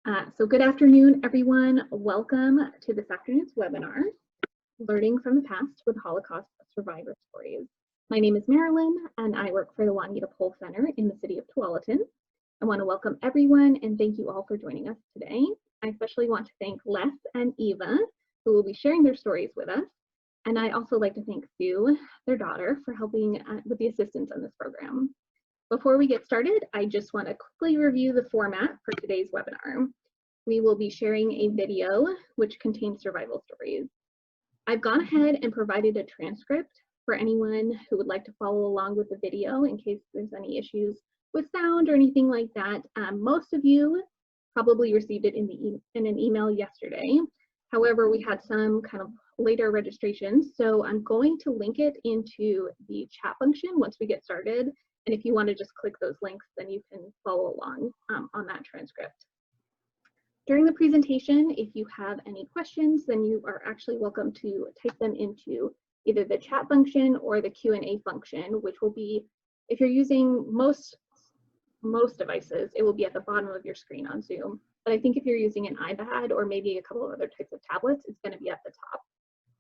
So good afternoon, everyone. Welcome to this afternoon's webinar, Learning from the Past with Holocaust Survivor Stories. My name is Marilyn, and I work for the Juanita Pohl Center in the city of Tualatin. I want to welcome everyone and thank you all for joining us today. I especially want to thank Les and Eva, who will be sharing their stories with us. And I also like to thank Sue, their daughter, for helping with the assistance on this program. Before we get started, I just want to quickly review the format for today's webinar. We will be sharing a video which contains survival stories. I've gone ahead and provided a transcript for anyone who would like to follow along with the video in case there's any issues with sound or anything like that. Most of you probably received it in an email yesterday. However, we had some kind of later registrations, so I'm going to link it into the chat function once we get started. And if you want to just click those links, then you can follow along on that transcript. During the presentation, if you have any questions, then you are actually welcome to type them into either the chat function or the Q&A function, which will be, if you're using most devices, it will be at the bottom of your screen on Zoom. But I think if you're using an iPad or maybe a couple of other types of tablets, it's going to be at the top.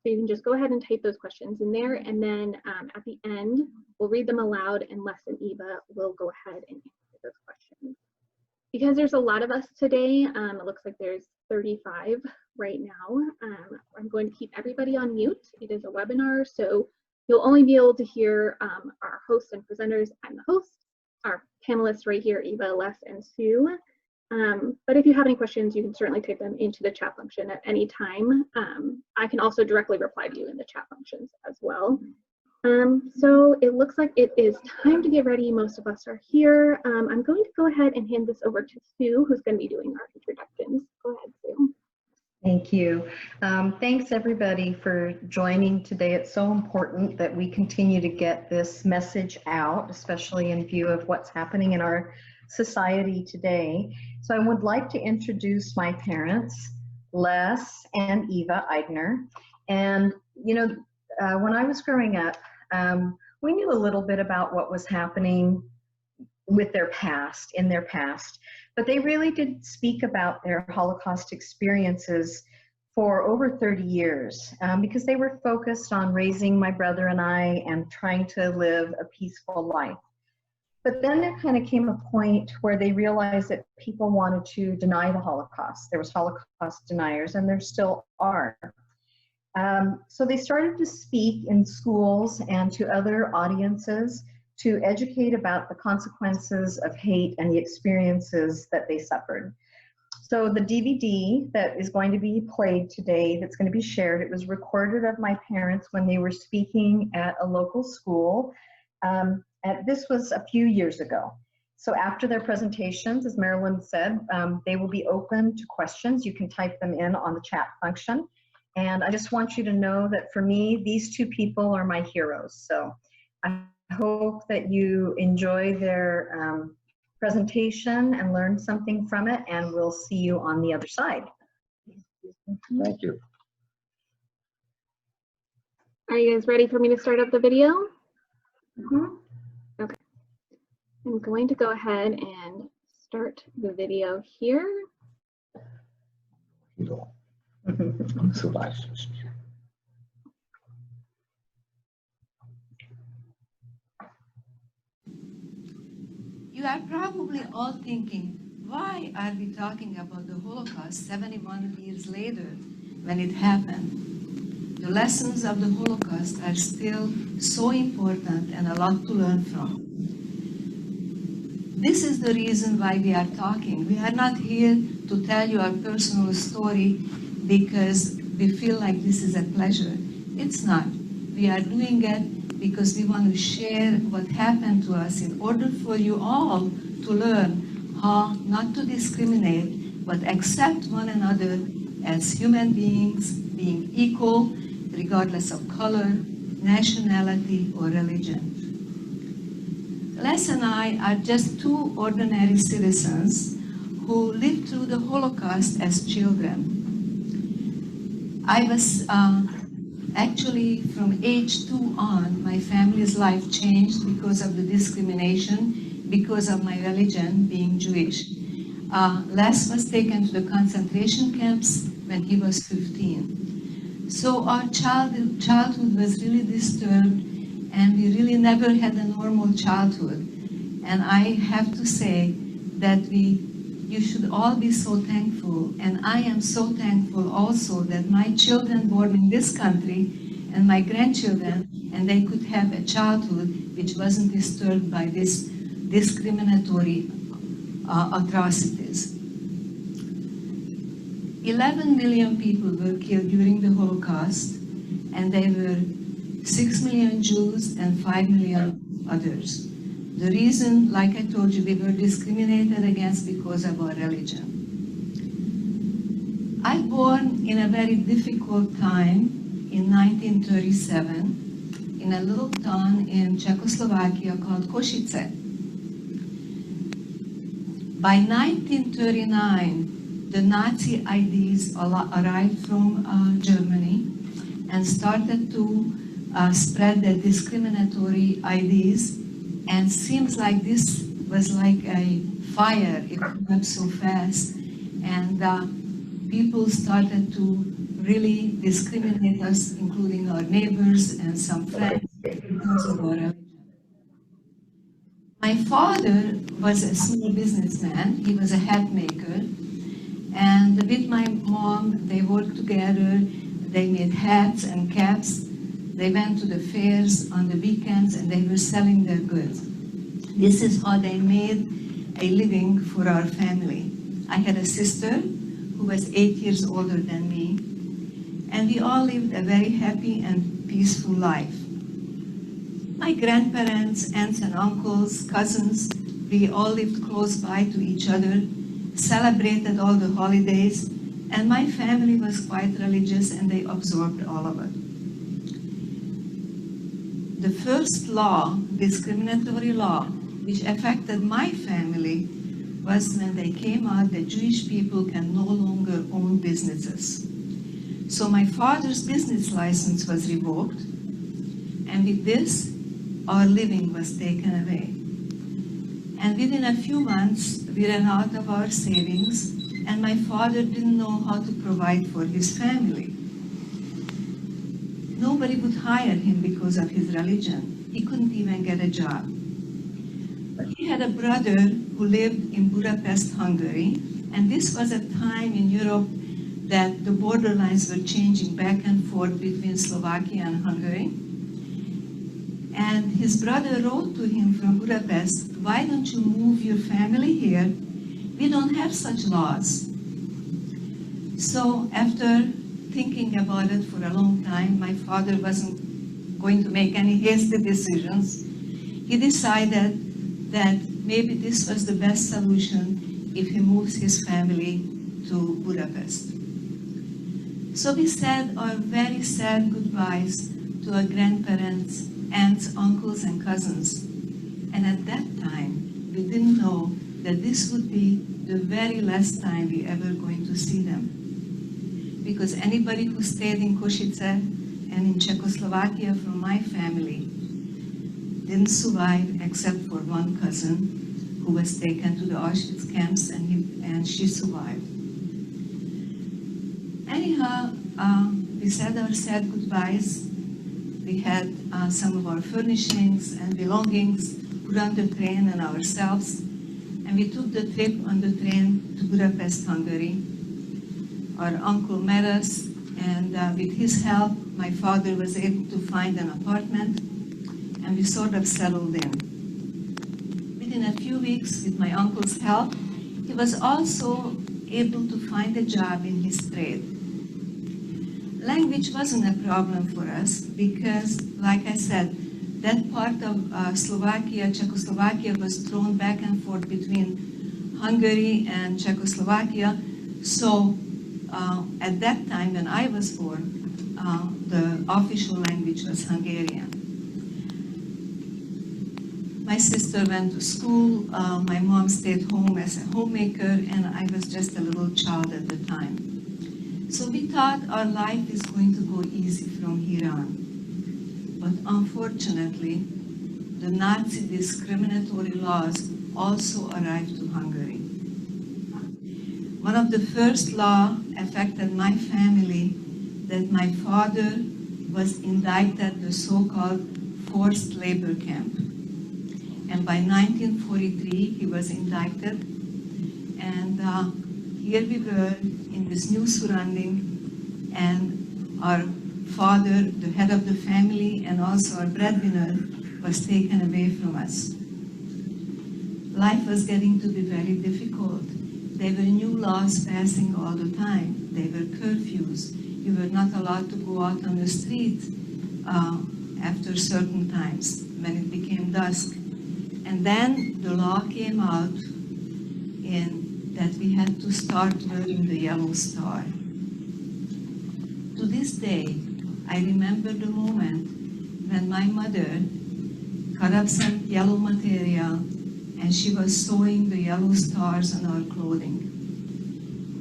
So you can just go ahead and type those questions in there, and then at the end, we'll read them aloud, and Les and Eva will go ahead and answer those questions. Because there's a lot of us today, it looks like there's 35 right now, I'm going to keep everybody on mute. It is a webinar, so you'll only be able to hear our hosts and presenters. I'm the host, our panelists right here, Eva, Les, and Sue. But if you have any questions, you can certainly type them into the chat function at any time. I can also directly reply to you in the chat functions as well. So it looks like it is time to get ready. Most of us are here. I'm going to go ahead and hand this over to Sue, who's going to be doing our introductions. Go ahead, Sue. Thank you. Thanks everybody for joining today. It's so important that we continue to get this message out, especially in view of what's happening in our society today. So I would like to introduce my parents, Les and Eva Eidner. And you know, when I was growing up, we knew a little bit about what was happening with their past, in their past, but they really did speak about their Holocaust experiences for over 30 years because they were focused on raising my brother and I and trying to live a peaceful life. But then there kind of came a point where they realized that people wanted to deny the Holocaust. There was Holocaust deniers, and there still are. So they started to speak in schools and to other audiences to educate about the consequences of hate and the experiences that they suffered. So the DVD that is going to be played today, that's going to be shared, it was recorded of my parents when they were speaking at a local school. This was a few years ago. So after their presentations, as Marilyn said, they will be open to questions. You can type them in on the chat function. And I just want you to know that for me, these two people are my heroes. So I hope that you enjoy their presentation and learn something from it, and we'll see you on the other side. Thank you. Are you guys ready for me to start up the video? Mm-hmm. Okay. I'm going to go ahead and start the video here. You are probably all thinking, why are we talking about the Holocaust 71 years later when it happened? The lessons of the Holocaust are still so important and a lot to learn from. This is the reason why we are talking. We are not here to tell you our personal story because we feel like this is a pleasure. It's not. We are doing it because we want to share what happened to us in order for you all to learn how not to discriminate, but accept one another as human beings, being equal, regardless of color, nationality, or religion. Les and I are just two ordinary citizens who lived through the Holocaust as children. I was actually from age 2 on, my family's life changed because of the discrimination, because of my religion being Jewish. Les was taken to the concentration camps when he was 15. So our childhood was really disturbed, and we really never had a normal childhood. And I have to say that you should all be so thankful, and I am so thankful also that my children born in this country and my grandchildren, and they could have a childhood which wasn't disturbed by this discriminatory atrocities. 11 million people were killed during the Holocaust, and they were 6 million Jews and 5 million others. The reason, like I told you, we were discriminated against because of our religion. I was born in a very difficult time in 1937 in a little town in Czechoslovakia called Košice. By 1939, the Nazi IDs arrived from Germany and started to spread their discriminatory IDs, and seems like this was like a fire. It went so fast, and people started to really discriminate us, including our neighbors and some friends, because of our religion. My father was a small businessman. He was a hat maker, and with my mom, they worked together. They made hats and caps. They went to the fairs on the weekends, and they were selling their goods. This is how they made a living for our family. I had a sister who was 8 years older than me, and we all lived a very happy and peaceful life. My grandparents, aunts and uncles, cousins, we all lived close by to each other, celebrated all the holidays, and my family was quite religious, and they absorbed all of it. The first law, discriminatory law, which affected my family was when they came out that Jewish people can no longer own businesses. So my father's business license was revoked, and with this, our living was taken away. And within a few months, we ran out of our savings, and my father didn't know how to provide for his family. Nobody would hire him because of his religion. He couldn't even get a job. He had a brother who lived in Budapest, Hungary, and this was a time in Europe that the borderlines were changing back and forth between Slovakia and Hungary. And his brother wrote to him from Budapest, "Why don't you move your family here? We don't have such laws." So after thinking about it for a long time, my father wasn't going to make any hasty decisions. He decided that maybe this was the best solution if he moves his family to Budapest. So we said our very sad goodbyes to our grandparents, aunts, uncles, and cousins. And at that time, we didn't know that this would be the very last time we ever going to see them. Because anybody who stayed in Košice and in Czechoslovakia from my family didn't survive except for one cousin who was taken to the Auschwitz camps, and she survived. Anyhow, we said our sad goodbyes. We had some of our furnishings and belongings put on the train and ourselves, and we took the trip on the train to Budapest, Hungary. Our uncle met us, and with his help, my father was able to find an apartment, and we sort of settled in. Within a few weeks, with my uncle's help, he was also able to find a job in his trade. Language wasn't a problem for us because, like I said, that part of Slovakia, Czechoslovakia, was thrown back and forth between Hungary and Czechoslovakia. So at that time when I was born, the official language was Hungarian. My sister went to school, my mom stayed home as a homemaker, and I was just a little child at the time. So we thought our life is going to go easy from here on. But unfortunately, the Nazi discriminatory laws also arrived to Hungary. One of the first law affected my family, that my father was indicted the so-called forced labor camp. And by 1943, he was indicted. And here we were in this new surrounding, and our father, the head of the family, and also our breadwinner, was taken away from us. Life was getting to be very difficult. There were new laws passing all the time. There were curfews. You were not allowed to go out on the street after certain times when it became dusk. And then the law came out that we had to start wearing the yellow star. To this day, I remember the moment when my mother cut up some yellow material and she was sewing the yellow stars on our clothing.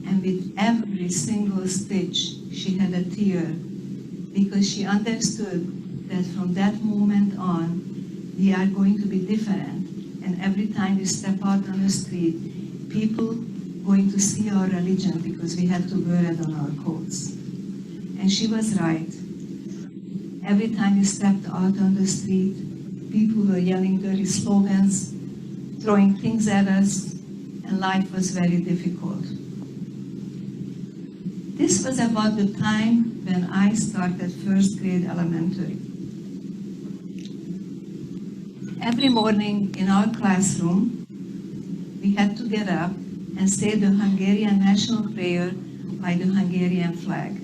And with every single stitch, she had a tear, because she understood that from that moment on, we are going to be different. And every time we step out on the street, people going to see our religion because we had to wear it on our coats. And she was right. Every time we stepped out on the street, people were yelling dirty slogans, throwing things at us, and life was very difficult. This was about the time when I started first grade elementary. Every morning in our classroom, we had to get up and say the Hungarian national prayer by the Hungarian flag.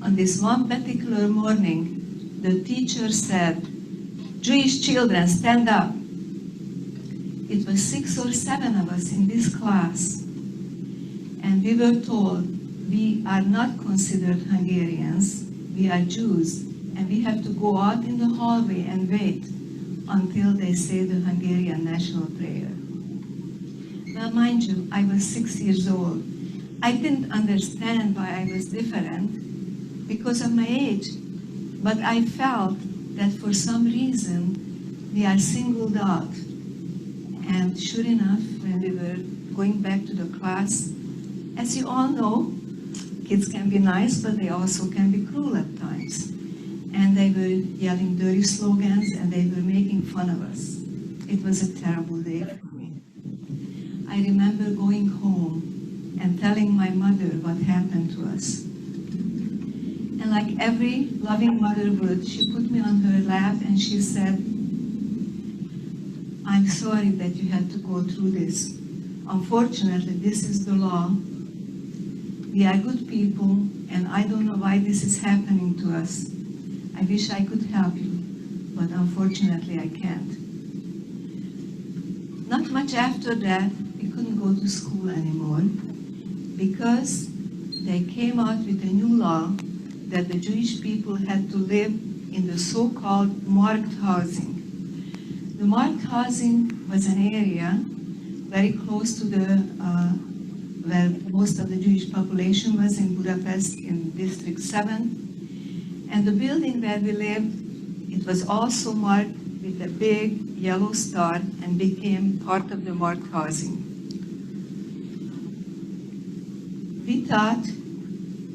On this one particular morning, the teacher said, "Jewish children, stand up." It was 6 or 7 of us in this class, and we were told we are not considered Hungarians, we are Jews, and we have to go out in the hallway and wait until they say the Hungarian national prayer. Well, mind you, I was 6 years old. I didn't understand why I was different because of my age, but I felt that for some reason we are singled out. And sure enough, when we were going back to the class, as you all know, kids can be nice, but they also can be cruel at times. And they were yelling dirty slogans, and they were making fun of us. It was a terrible day for me. I remember going home and telling my mother what happened to us. And like every loving mother would, she put me on her lap and she said, "I'm sorry that you had to go through this. Unfortunately, this is the law. We are good people, and I don't know why this is happening to us. I wish I could help you, but unfortunately I can't." Not much after that, we couldn't go to school anymore because they came out with a new law that the Jewish people had to live in the so-called marked housing. The marked housing was an area very close to where most of the Jewish population was in Budapest in District 7. And the building where we lived, it was also marked with a big yellow star and became part of the marked housing. We thought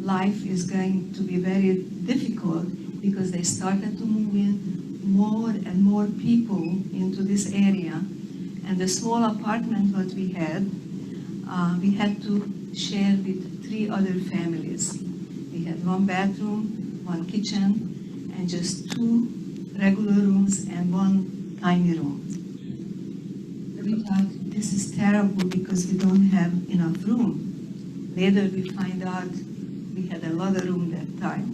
life is going to be very difficult because they started to move in more and more people into this area. And the small apartment that we had to share with 3 other families. We had 1 bathroom, 1 kitchen, and just 2 regular rooms and 1 tiny room. We thought, this is terrible because we don't have enough room. Later we find out we had a lot of room that time.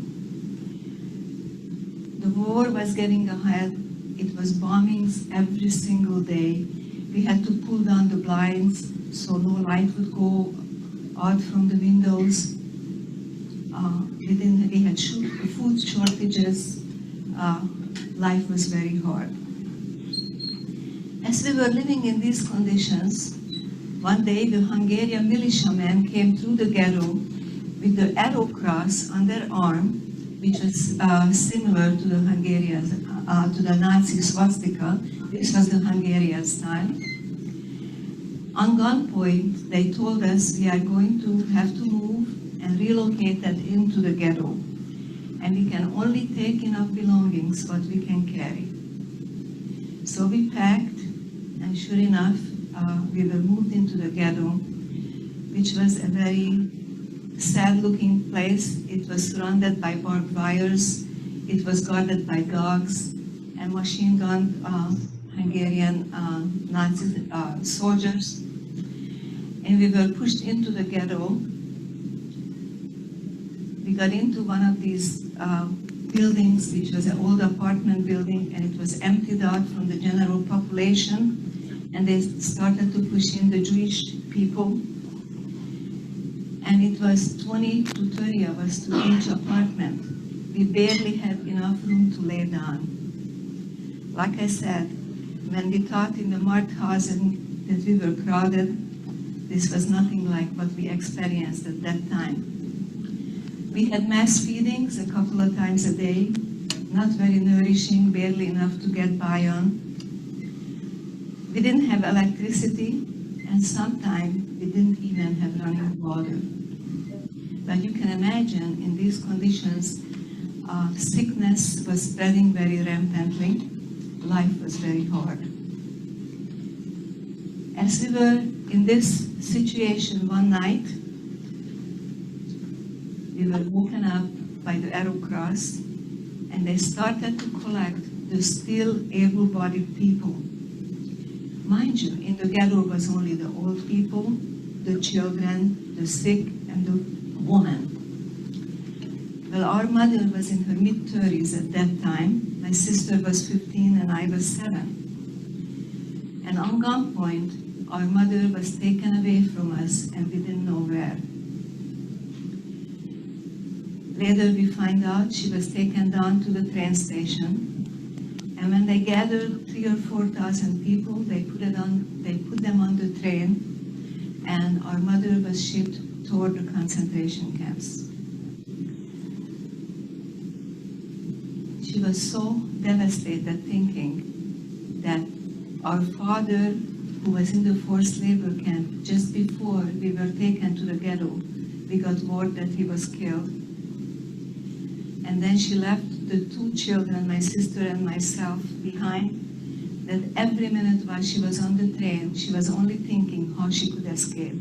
The war was getting ahead. It was bombings every single day. We had to pull down the blinds so no light would go out from the windows. We had food shortages. Life was very hard. As we were living in these conditions, one day the Hungarian militiamen came through the ghetto with the arrow cross on their arm, which was similar to the Hungarians, to the Nazi swastika. This was the Hungarian style. On gunpoint, they told us we are going to have to move and relocate that into the ghetto. And we can only take enough belongings what we can carry. So we packed, and sure enough, we were moved into the ghetto, which was a very sad-looking place. It was surrounded by barbed wires. It was guarded by dogs and machine-gunned Hungarian Nazi soldiers. And we were pushed into the ghetto. We got into one of these buildings, which was an old apartment building, and it was emptied out from the general population. And they started to push in the Jewish people. And it was 20 to 30 of us to each apartment. We barely had enough room to lay down. Like I said, when we thought in the Mauthausen that we were crowded, this was nothing like what we experienced at that time. We had mass feedings a couple of times a day, not very nourishing, barely enough to get by on. We didn't have electricity, and sometimes we didn't even have running water. But you can imagine, in these conditions, sickness was spreading very rampantly. Life was very hard. As we were in this situation one night, we were woken up by the Arrow Cross, and they started to collect the still able-bodied people. Mind you, in the ghetto was only the old people, the children, the sick, and the women. Well, our mother was in her mid-30s at that time. My sister was 15 and I was 7. And on gunpoint, our mother was taken away from us and we didn't know where. Later we find out she was taken down to the train station. And when they gathered 3,000 or 4,000 people, they put them on the train, and our mother was shipped toward the concentration camps. She was so devastated thinking that our father, who was in the forced labor camp just before we were taken to the ghetto, we got word that he was killed. And then she left the 2 children, my sister and myself, behind, that every minute while she was on the train, she was only thinking how she could escape.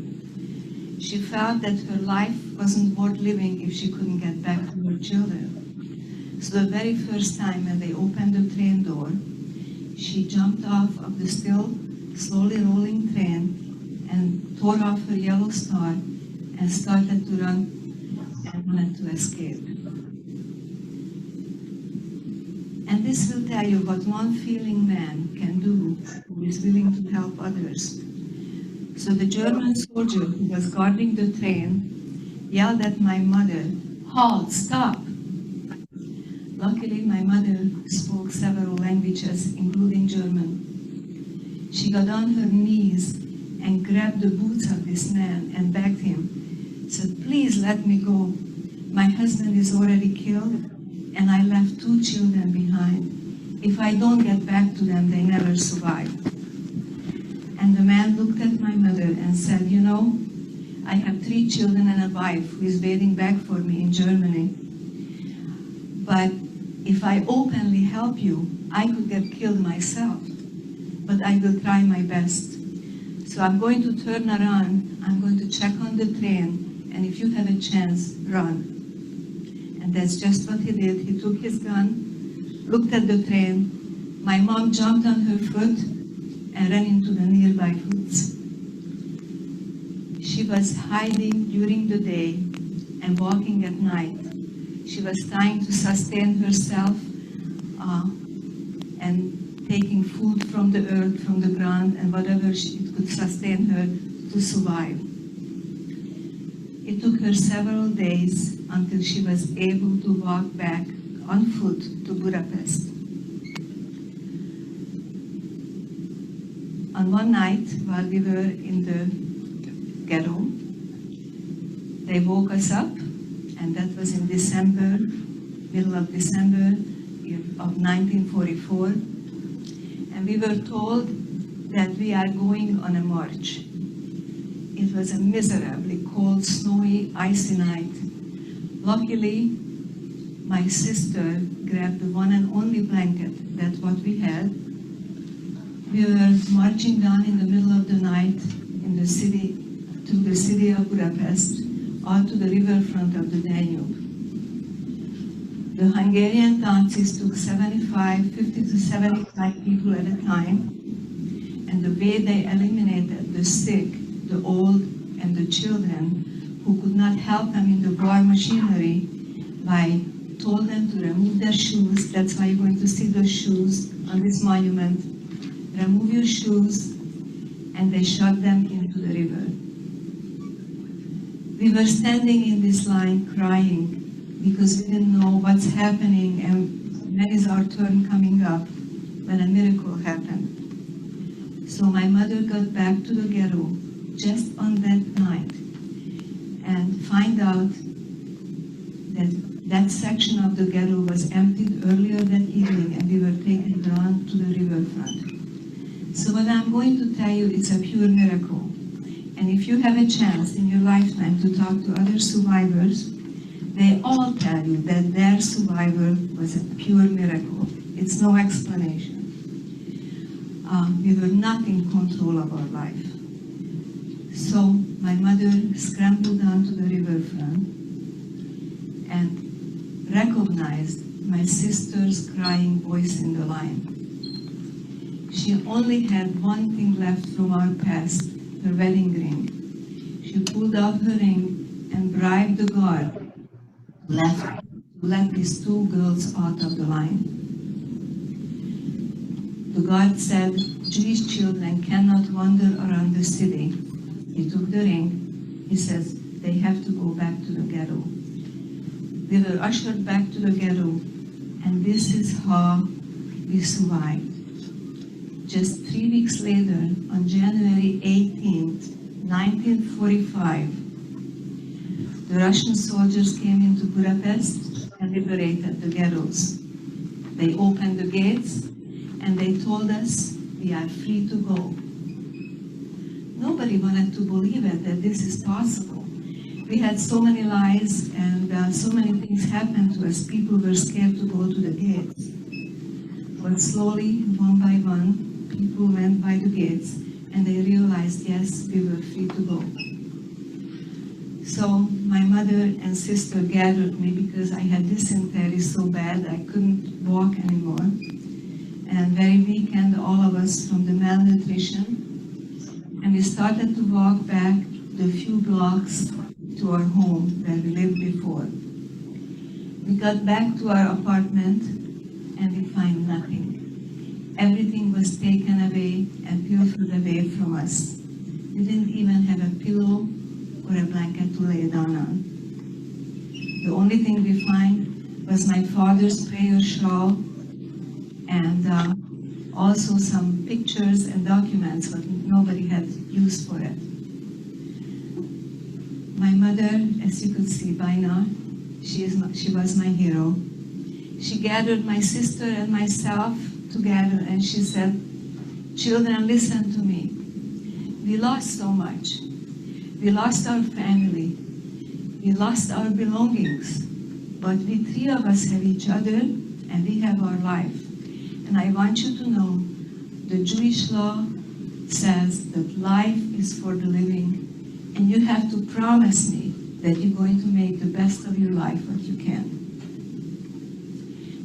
She felt that her life wasn't worth living if she couldn't get back to her children. So the very first time when they opened the train door, she jumped off of the still slowly rolling train and tore off her yellow star and started to run and wanted to escape. And this will tell you what one feeling man can do who is willing to help others. So the German soldier who was guarding the train yelled at my mother, "Halt, stop!" Luckily, my mother spoke several languages, including German. She got on her knees and grabbed the boots of this man and begged him, said, "Please let me go. My husband is already killed, and I left 2 children behind. If I don't get back to them, they never survive." And the man looked at my mother and said, "You know, I have 3 children and a wife who is waiting back for me in Germany. But if I openly help you, I could get killed myself. But I will try my best. So I'm going to turn around, I'm going to check on the train, and if you have a chance, run." And that's just what he did. He took his gun, looked at the train. My mom jumped on her foot and ran into the nearby woods. She was hiding during the day and walking at night. She was trying to sustain herself and taking food from the earth, from the ground, and whatever it could sustain her to survive. It took her several days until she was able to walk back on foot to Budapest. On one night, while we were in the ghetto, they woke us up, and that was in December, middle of December of 1944, and we were told that we are going on a march. It was a miserably cold, snowy, icy night. Luckily, my sister grabbed the one and only blanket, that's what we had. We were marching down in the middle of the night in the city, to the city of Budapest, out to the riverfront of the Danube. The Hungarian Nazis took 50 to 75 people at a time, and the way they eliminated the sick, the old, and the children who could not help them in the war machinery by told them to remove their shoes. That's why you're going to see those shoes on this monument. Remove your shoes, and they shot them into the river. We were standing in this line crying because we didn't know what's happening and when is our turn coming up when a miracle happened. So my mother got back to the ghetto just on that night and find out that that section of the ghetto was emptied earlier that evening and we were taken down to the riverfront. So what I'm going to tell you, it's a pure miracle. And if you have a chance in your lifetime to talk to other survivors, they all tell you that their survivor was a pure miracle. It's no explanation. We were not in control of our life. So my mother scrambled down to the riverfront and recognized my sister's crying voice in the line. She only had one thing left from our past, her wedding ring. She pulled out her ring and bribed the guard to let these two girls out of the line. The guard said, Jewish children cannot wander around the city. He took the ring. He says, they have to go back to the ghetto. They were ushered back to the ghetto, and this is how we survived. Just 3 weeks later, on January 18th, 1945, the Russian soldiers came into Budapest and liberated the ghettos. They opened the gates and they told us, we are free to go. Nobody wanted to believe it, that this is possible. We had so many lies and so many things happened to us. People were scared to go to the gates. But slowly, one by one, people went by the gates and they realized, yes, we were free to go. So my mother and sister gathered me because I had dysentery so bad I couldn't walk anymore. And very weak, and all of us from the malnutrition. And we started to walk back the few blocks to our home where we lived before. We got back to our apartment and we find nothing. Everything was taken away and pilfered away from us. We didn't even have a pillow or a blanket to lay down on. The only thing we find was my father's prayer shawl and also some pictures and documents, but nobody had use for it. My mother, as you could see by now, she was my hero. She gathered my sister and myself together and she said, children, listen to me. We lost so much. We lost our family. We lost our belongings. But we 3 of us have each other and we have our life. And I want you to know, the Jewish law says that life is for the living. And you have to promise me that you're going to make the best of your life what you can.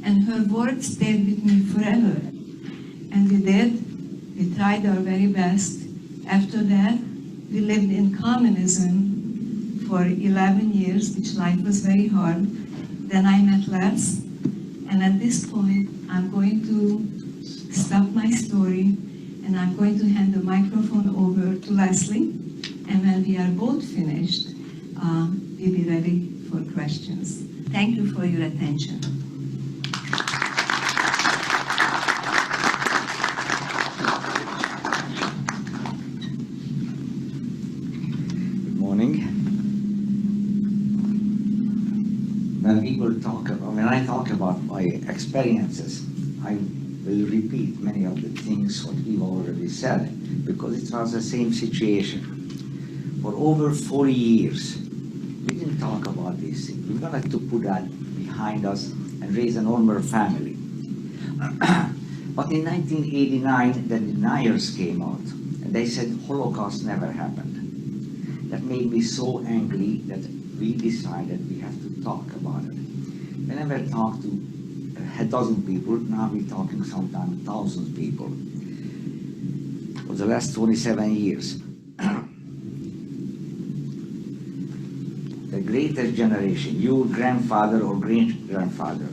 And her word stayed with me forever. And we did. We tried our very best. After that, we lived in communism for 11 years, which life was very hard. Then I met Les. And at this point, I'm going to stop my story and I'm going to hand the microphone over to Leslie. And when we are both finished, we'll be ready for questions. Thank you for your attention. Good morning. When I talk about my experiences, I will repeat many of the things what we've already said, because it was the same situation. For over 40 years, we didn't talk about these things. We wanted to put that behind us and raise a normal family. But in 1989, the deniers came out, and they said Holocaust never happened. That made me so angry that we decided we have to talk about it. Whenever I talk to a dozen people, now we're talking sometimes thousands of people. For the last 27 years, the greater generation, your grandfather or great-grandfather,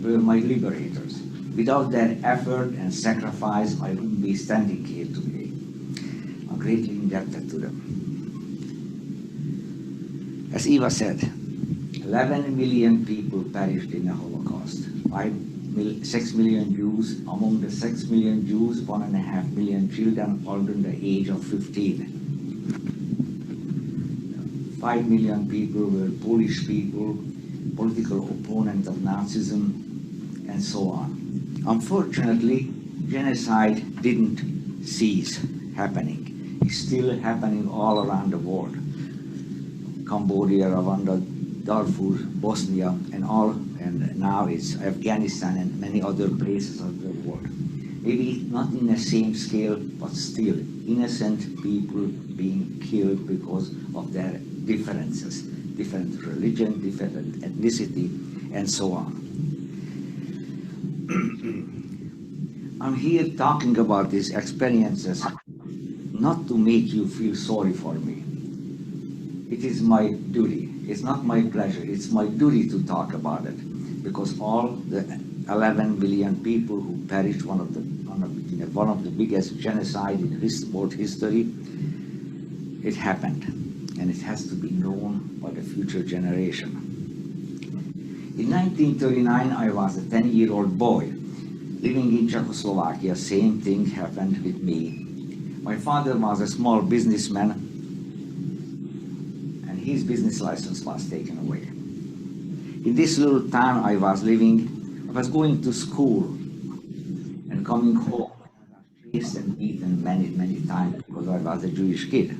were my liberators. Without their effort and sacrifice, I wouldn't be standing here today. I'm greatly indebted to them. As Eva said, 11 million people perished in the Holocaust. 6 million Jews. Among the 6 million Jews, 1.5 million children under the age of 15. 5 million people were Polish people, political opponents of Nazism, and so on. Unfortunately, genocide didn't cease happening. It's still happening all around the world. Cambodia, Rwanda, Darfur, Bosnia, and now it's Afghanistan and many other places of the world. Maybe not in the same scale, but still innocent people being killed because of their differences, different religion, different ethnicity, and so on. I'm here talking about these experiences not to make you feel sorry for me. It is my duty. It's not my pleasure. It's my duty to talk about it, because all the 11 billion people who perished in one of the biggest genocide in world history, it happened, and it has to be known by the future generation. In 1939, I was a 10-year-old boy living in Czechoslovakia. Same thing happened with me. My father was a small businessman, and his business license was taken away. In this little town I was living, I was going to school and coming home. I was chased and beaten many, many times because I was a Jewish kid.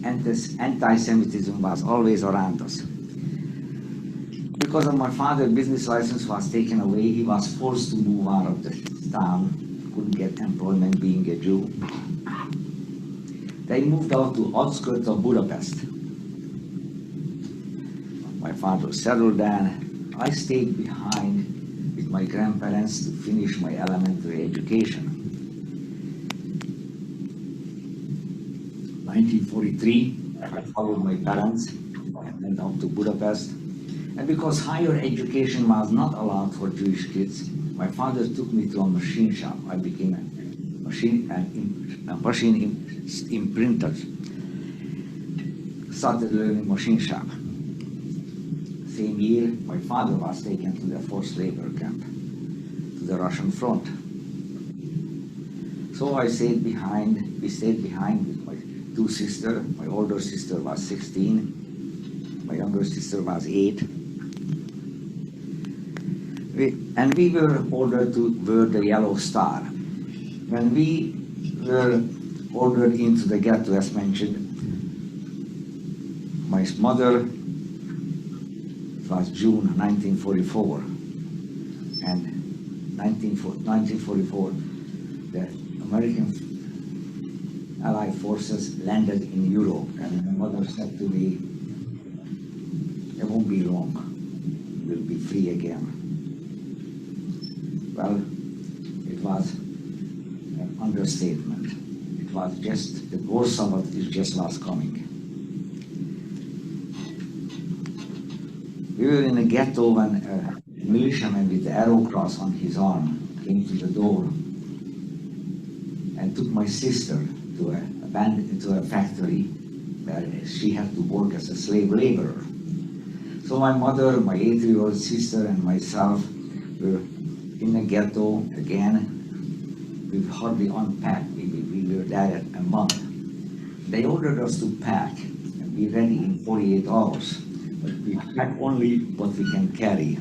And this anti-Semitism was always around us. Because of my father's business license was taken away, he was forced to move out of the town, couldn't get employment being a Jew. They moved out to outskirts of Budapest. My father settled down. I stayed behind with my grandparents to finish my elementary education. 1943, I followed my parents and went out to Budapest. And because higher education was not allowed for Jewish kids, my father took me to a machine shop. I became a machine imprinter. Started learning machine shop. Same year, my father was taken to the forced labor camp, to the Russian front. So we stayed behind with my two sisters. My older sister was 16, my younger sister was 8. And we were ordered to wear the yellow star. When we were ordered into the ghetto, as mentioned, my mother, it was June 1944, and 1944, the American Allied forces landed in Europe, and my mother said to me, "It won't be long, we'll be free again." Well, it was an understatement. It was just, the worst of it just was coming. We were in a ghetto when a militiaman with the arrow cross on his arm came to the door and took my sister to a factory where she had to work as a slave laborer. So my mother, my 8-year-old sister, and myself were in the ghetto again. We hardly unpacked. We were there a month. They ordered us to pack and be ready in 48 hours. But we pack only what we can carry.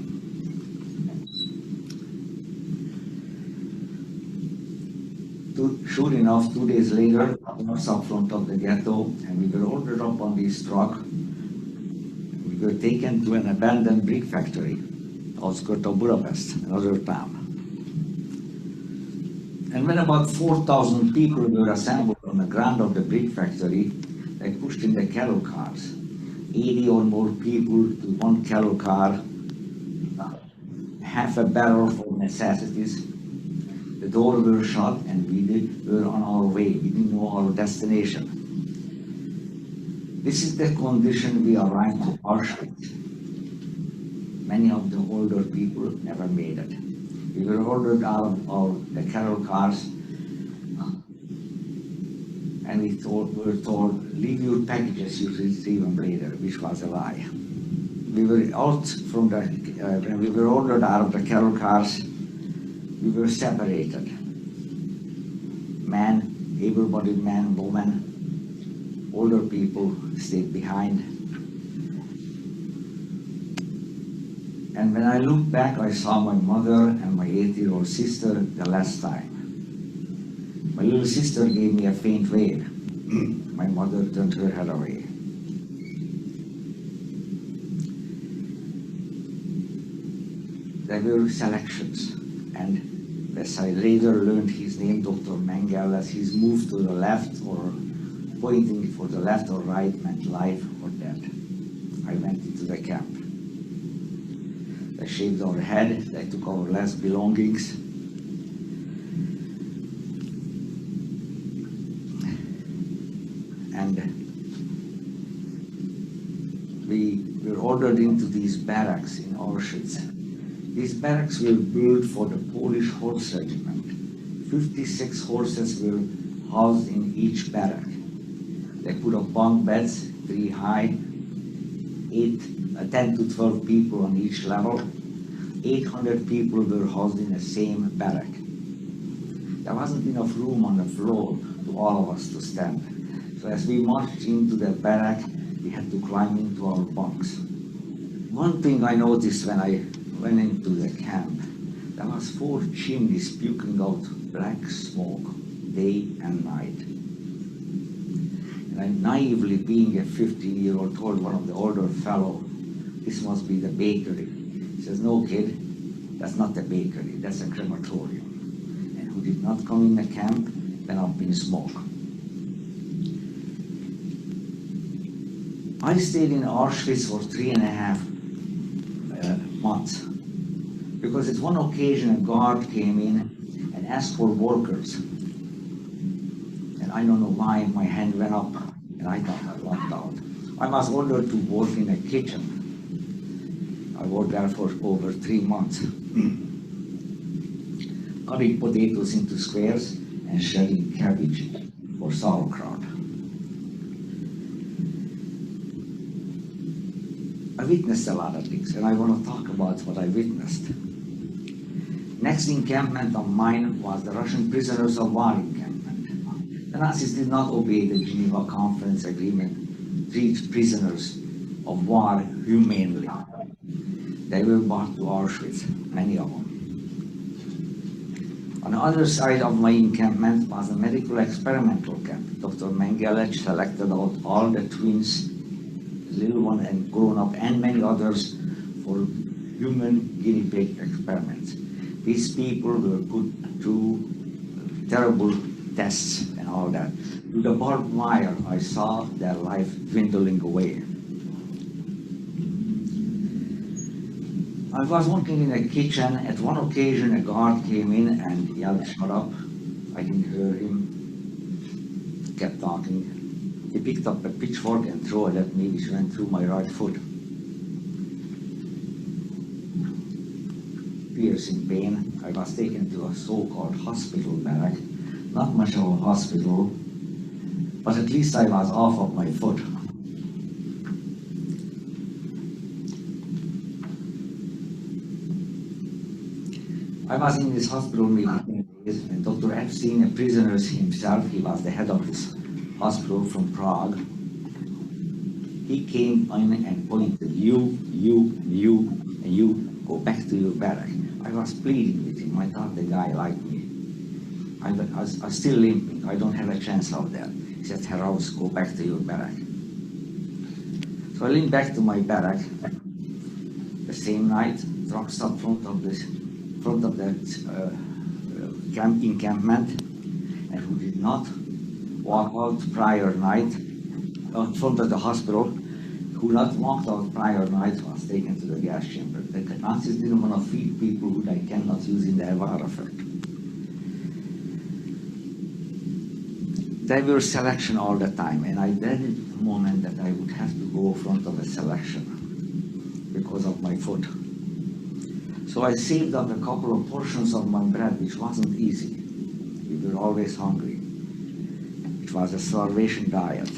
To Sure enough, 2 days later, north up front of the ghetto, and we were ordered up on this truck. We were taken to an abandoned brick factory, outskirts of Budapest, another town. And when about 4,000 people were assembled on the ground of the brick factory, they pushed in the cattle cars. 80 or more people to one cattle car, half a barrel for necessities. The doors were shut and we were on our way. We didn't know our destination. This is the condition we arrived to Auschwitz. Many of the older people never made it. We were ordered out of the cattle cars and we were told, leave your packages, you'll receive them later, which was a lie. We were out from the, when we were ordered out of the cattle cars, we were separated. Man, able-bodied man, woman, older people stayed behind. And when I looked back, I saw my mother and my 8-year-old sister the last time. My little sister gave me a faint wave. My mother turned her head away. There were selections, and as I later learned his name, Dr. Mengele, as he's moved to the left or pointing for the left or right meant life or death. I went into the camp. They shaved our head, they took our last belongings. And we were ordered into these barracks in Auschwitz. These barracks were built for the Polish horse regiment. 56 horses were housed in each barrack. They put up bunk beds, 3 high, 10 to 12 people on each level. 800 people were housed in the same barrack. There wasn't enough room on the floor to all of us to stand. So as we marched into the barrack, we had to climb into our bunks. One thing I noticed when I went into the camp, there was 4 chimneys puking out black smoke day and night. And I naively, being a 15-year-old, told one of the older fellow, this must be the bakery. He says, no kid, that's not the bakery, that's a crematorium. And who did not come in the camp went up in smoke. I stayed in Auschwitz for 3.5 months. Because at one occasion a guard came in and asked for workers. And I don't know why my hand went up and I thought I locked out. I was ordered to work in a kitchen. I worked there for over 3 months. Cutting potatoes into squares and shredding cabbage for sauerkraut. I witnessed a lot of things and I want to talk about what I witnessed. Next encampment of mine was the Russian prisoners of war encampment. The Nazis did not obey the Geneva Conference agreement to treat prisoners of war humanely. They were brought to Auschwitz, many of them. On the other side of my encampment was a medical experimental camp. Dr. Mengele selected out all the twins, little one and grown up, and many others for human guinea pig experiments. These people were put through terrible tests and all that. Through the barbed wire, I saw their life dwindling away. I was working in a kitchen. At one occasion, a guard came in and yelled, shut up. I didn't hear him. He kept talking. He picked up a pitchfork and threw it at me, which went through my right foot. Piercing pain. I was taken to a so-called hospital barrack. Not much of a hospital, but at least I was off of my foot. I was in this hospital meeting, and Dr. Epstein, a prisoner himself, he was the head of this hospital from Prague. He came in and pointed, you, and you, go back to your barrack. I was pleading with him. I thought the guy liked me. I'm still limping. I don't have a chance out there. He said, Heraus, go back to your barrack. So I limped back to my barrack. The same night, truck stopped front of that encampment, and who did not walk out prior night in front of the hospital, who not walked out prior night was taken to the gas chamber. The Nazis didn't want to feed people who they cannot use in their warfare. They were selection all the time, and I dreaded the moment that I would have to go in front of a selection because of my foot. So I saved up a couple of portions of my bread, which wasn't easy. We were always hungry. It was a starvation diet.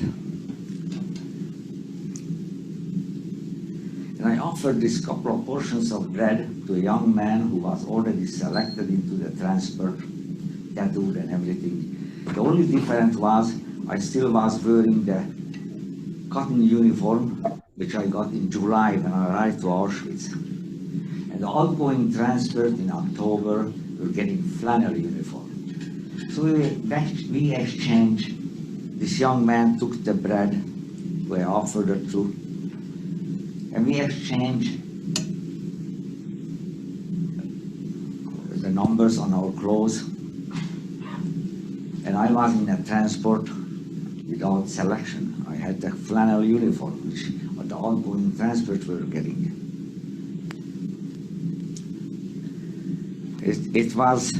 And I offered this couple of portions of bread to a young man who was already selected into the transport, tattooed and everything. The only difference was I still was wearing the cotton uniform, which I got in July when I arrived to Auschwitz. And the outgoing transport in October were getting flannel uniform. So we exchanged. This young man took the bread I offered it to, and we exchanged the numbers on our clothes. And I was in a transport without selection. I had the flannel uniform, which the outgoing transport were getting. It was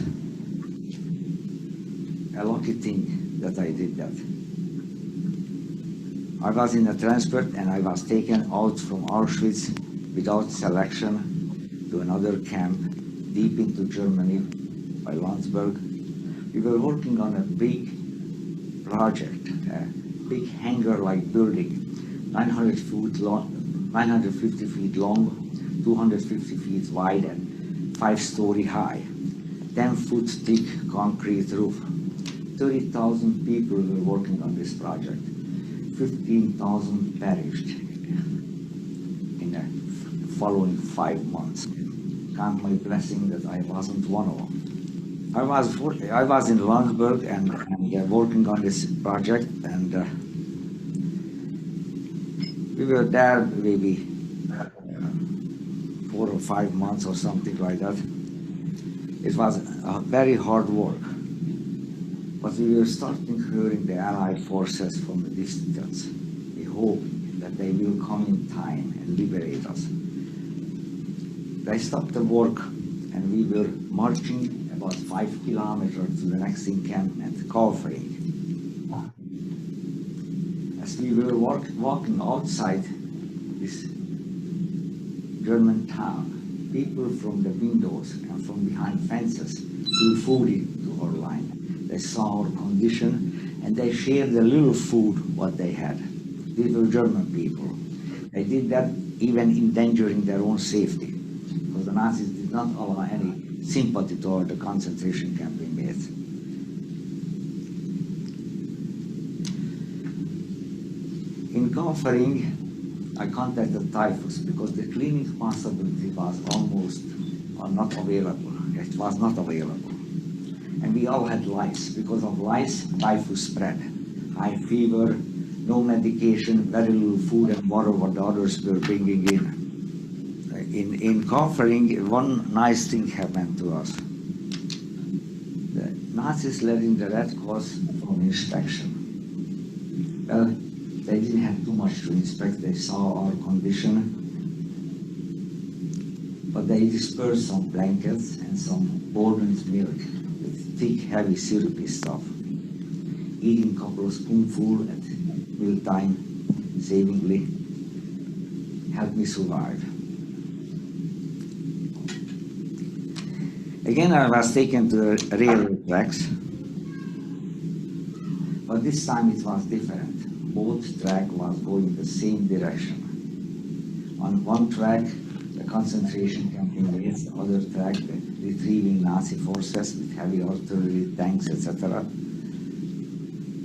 a lucky thing that I did that. I was in a transport and I was taken out from Auschwitz without selection to another camp deep into Germany by Landsberg. We were working on a big project, a big hangar-like building, 950 feet long, 250 feet wide, and 5-story high, 10-foot thick concrete roof. 30,000 people were working on this project. 15,000 perished in the following 5 months. Count my blessing that I wasn't one of them. I was in Landsberg and working on this project, and we were there maybe 4 or 5 months or something like that. It was very hard work, but we were starting hearing the Allied forces from the distance. We hope that they will come in time and liberate us. They stopped the work, and we were marching about 5 kilometers to the next encampment, Kaufering. As we were walking outside this German town, people from the windows and from behind fences threw food into our line. They saw our condition and they shared a little food what they had. These were German people. They did that even endangering their own safety, because the Nazis did not allow any sympathy toward the concentration camp inmates. In Kaufering, I contacted typhus because the clinic possibility was almost not available. It was not available. And we all had lice. Because of lice, typhus spread. High fever, no medication, very little food and water what the others were bringing in. In Kaufering, one nice thing happened to us. The Nazis let in the Red Cross for an inspection. Well, they didn't have too much to inspect. They saw our condition, but they dispersed some blankets and some boiled milk with thick, heavy, syrupy stuff. Eating a couple of spoonfuls at mealtime, savingly, helped me survive. Again, I was taken to the railroad tracks, but this time it was different. Both track was going the same direction. On one track, the concentration camp inmates, the other track, the retrieving Nazi forces with heavy artillery, tanks, etc.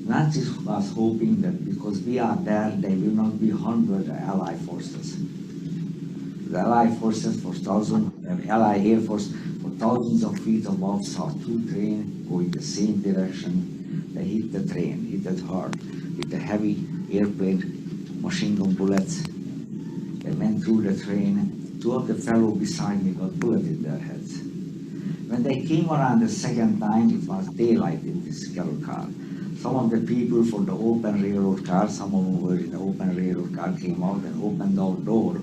Nazis was hoping that because we are there, they will not be harmed by the Allied forces. The Allied forces for Allied Air Force for thousands of feet above saw two trains going the same direction. They hit the train, hit it hard with the heavy airplane machine gun bullets. They went through the train. Two of the fellows beside me got bullets in their heads. When they came around the second time, it was daylight in this cattle car. Some of the people from the open railroad car, some of them were in the open railroad car, came out and opened our door.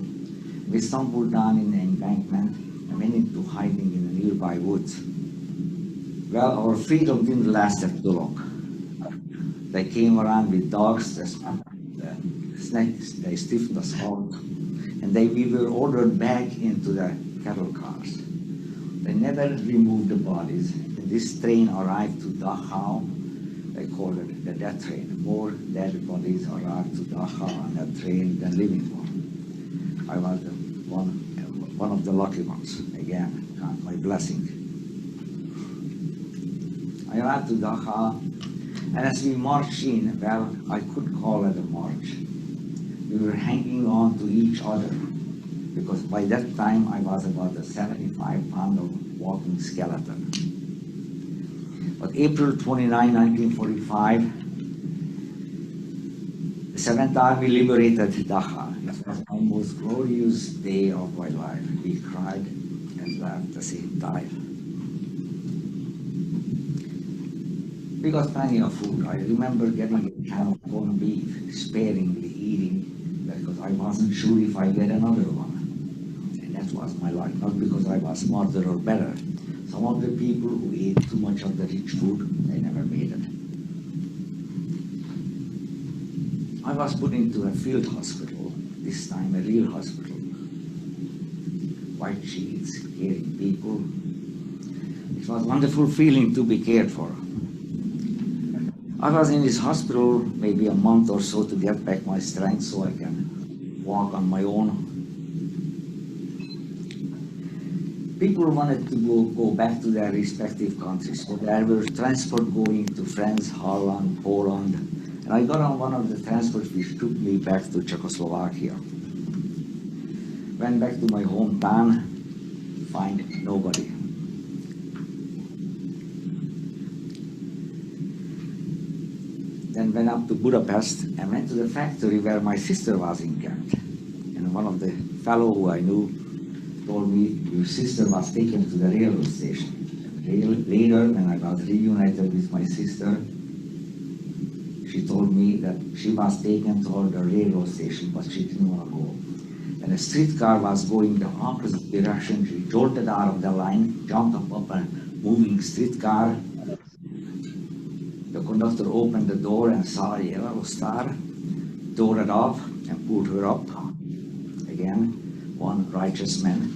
We stumbled down in the embankment and went into hiding in the nearby woods. Well, our freedom didn't last too long. They came around with dogs, snakes, they stiffened us out, and we were ordered back into the cattle cars. They never removed the bodies. When this train arrived to Dachau, they called it the death train. More dead bodies arrived to Dachau on that train than living ones. I was one of the lucky ones, again, my blessing. I arrived to Dachau, and as we marched in, well, I could call it a march. We were hanging on to each other, because by that time I was about a 75-pound walking skeleton. But April 29, 1945, the 7th Army liberated Dachau. It was my most glorious day of my life. We cried and laughed at the same time. We got plenty of food. I remember getting a can of corned beef, sparingly eating, because I wasn't sure if I get another one. And that was my life, not because I was smarter or better. Some of the people who ate too much of the rich food, they never made it. I was put into a field hospital, this time a real hospital. White sheets, caring people. It was a wonderful feeling to be cared for. I was in this hospital maybe a month or so to get back my strength so I can walk on my own. People wanted to go back to their respective countries, so there were transport going to France, Holland, Poland, and I got on one of the transports which took me back to Czechoslovakia. Went back to my hometown, find nobody. Then went up to Budapest and went to the factory where my sister was encamped. And one of the fellow who I knew told me, your sister was taken to the railroad station. Later, when I got reunited with my sister, she told me that she was taken to the railroad station, but she didn't want to go. And a streetcar was going the opposite direction. She jolted out of the line, jumped up a moving streetcar. The conductor opened the door and saw a yellow star, tore it off and pulled her up. Again, one righteous man,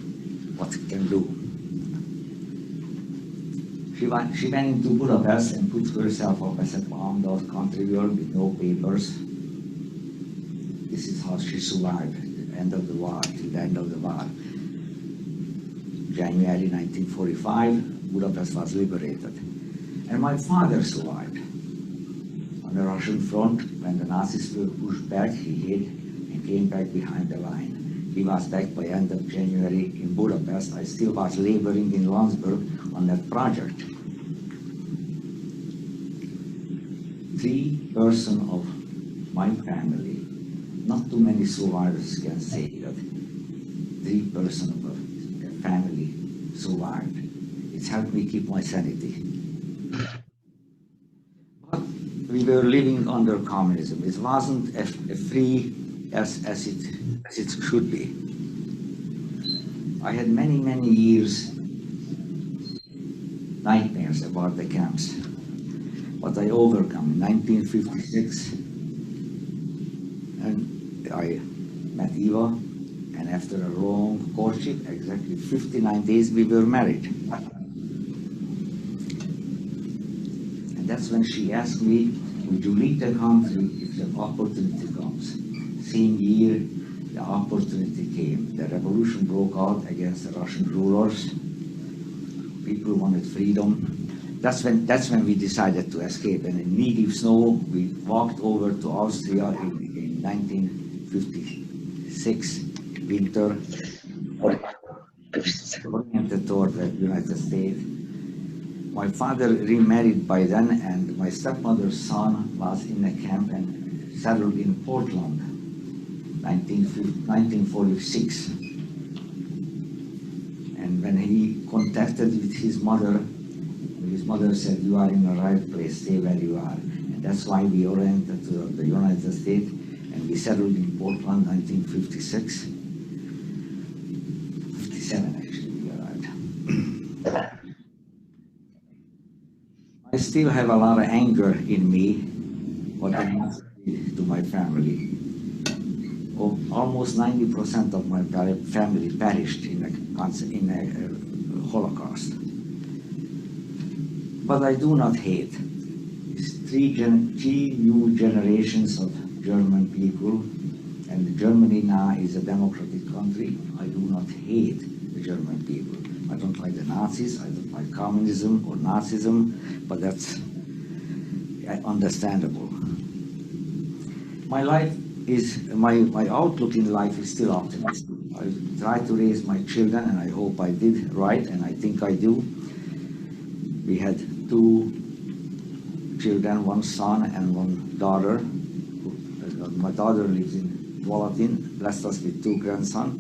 what can do? She went into Budapest and put herself up as a bombed out country girl with no papers. This is how she survived the end of the war, till the end of the war. January 1945, Budapest was liberated. And my father survived. On the Russian front, when the Nazis were pushed back, he hid and came back behind the line. He was back by end of January in Budapest. I still was laboring in Landsberg on that project. 3 persons of my family, not too many survivors can say that 3 persons of the family survived. It's helped me keep my sanity. But we were living under communism. It wasn't as free as it should be. I had many years nightmares about the camps, but I overcome. In 1956, and I met Eva, and after a long courtship, exactly 59 days, we were married. And that's when she asked me, would you leave the country if the opportunity comes? Same year, the opportunity came. The revolution broke out against the Russian rulers. People wanted freedom. That's when we decided to escape. And in knee-deep snow, we walked over to Austria in 1956 winter. oriented toward the United States. My father remarried by then, and my stepmother's son was in a camp and settled in Portland, 1946. And when he contacted with his mother said, "You are in the right place, stay where you are." And that's why we oriented to the United States, and we settled in Portland, 1956. 57 actually, we arrived. I still have a lot of anger in me, what I must did to my family. Almost 90% of my family perished in a Holocaust. But I do not hate. It's three new generations of German people, and Germany now is a democratic country. I do not hate the German people. I don't like the Nazis, I don't like communism or Nazism, but that's understandable. My life is, my outlook in life is still optimistic. I try to raise my children, and I hope I did right, and I think I do. We had 2 children, 1 son and 1 daughter. My daughter lives in Tualatin, blessed us with 2 grandsons.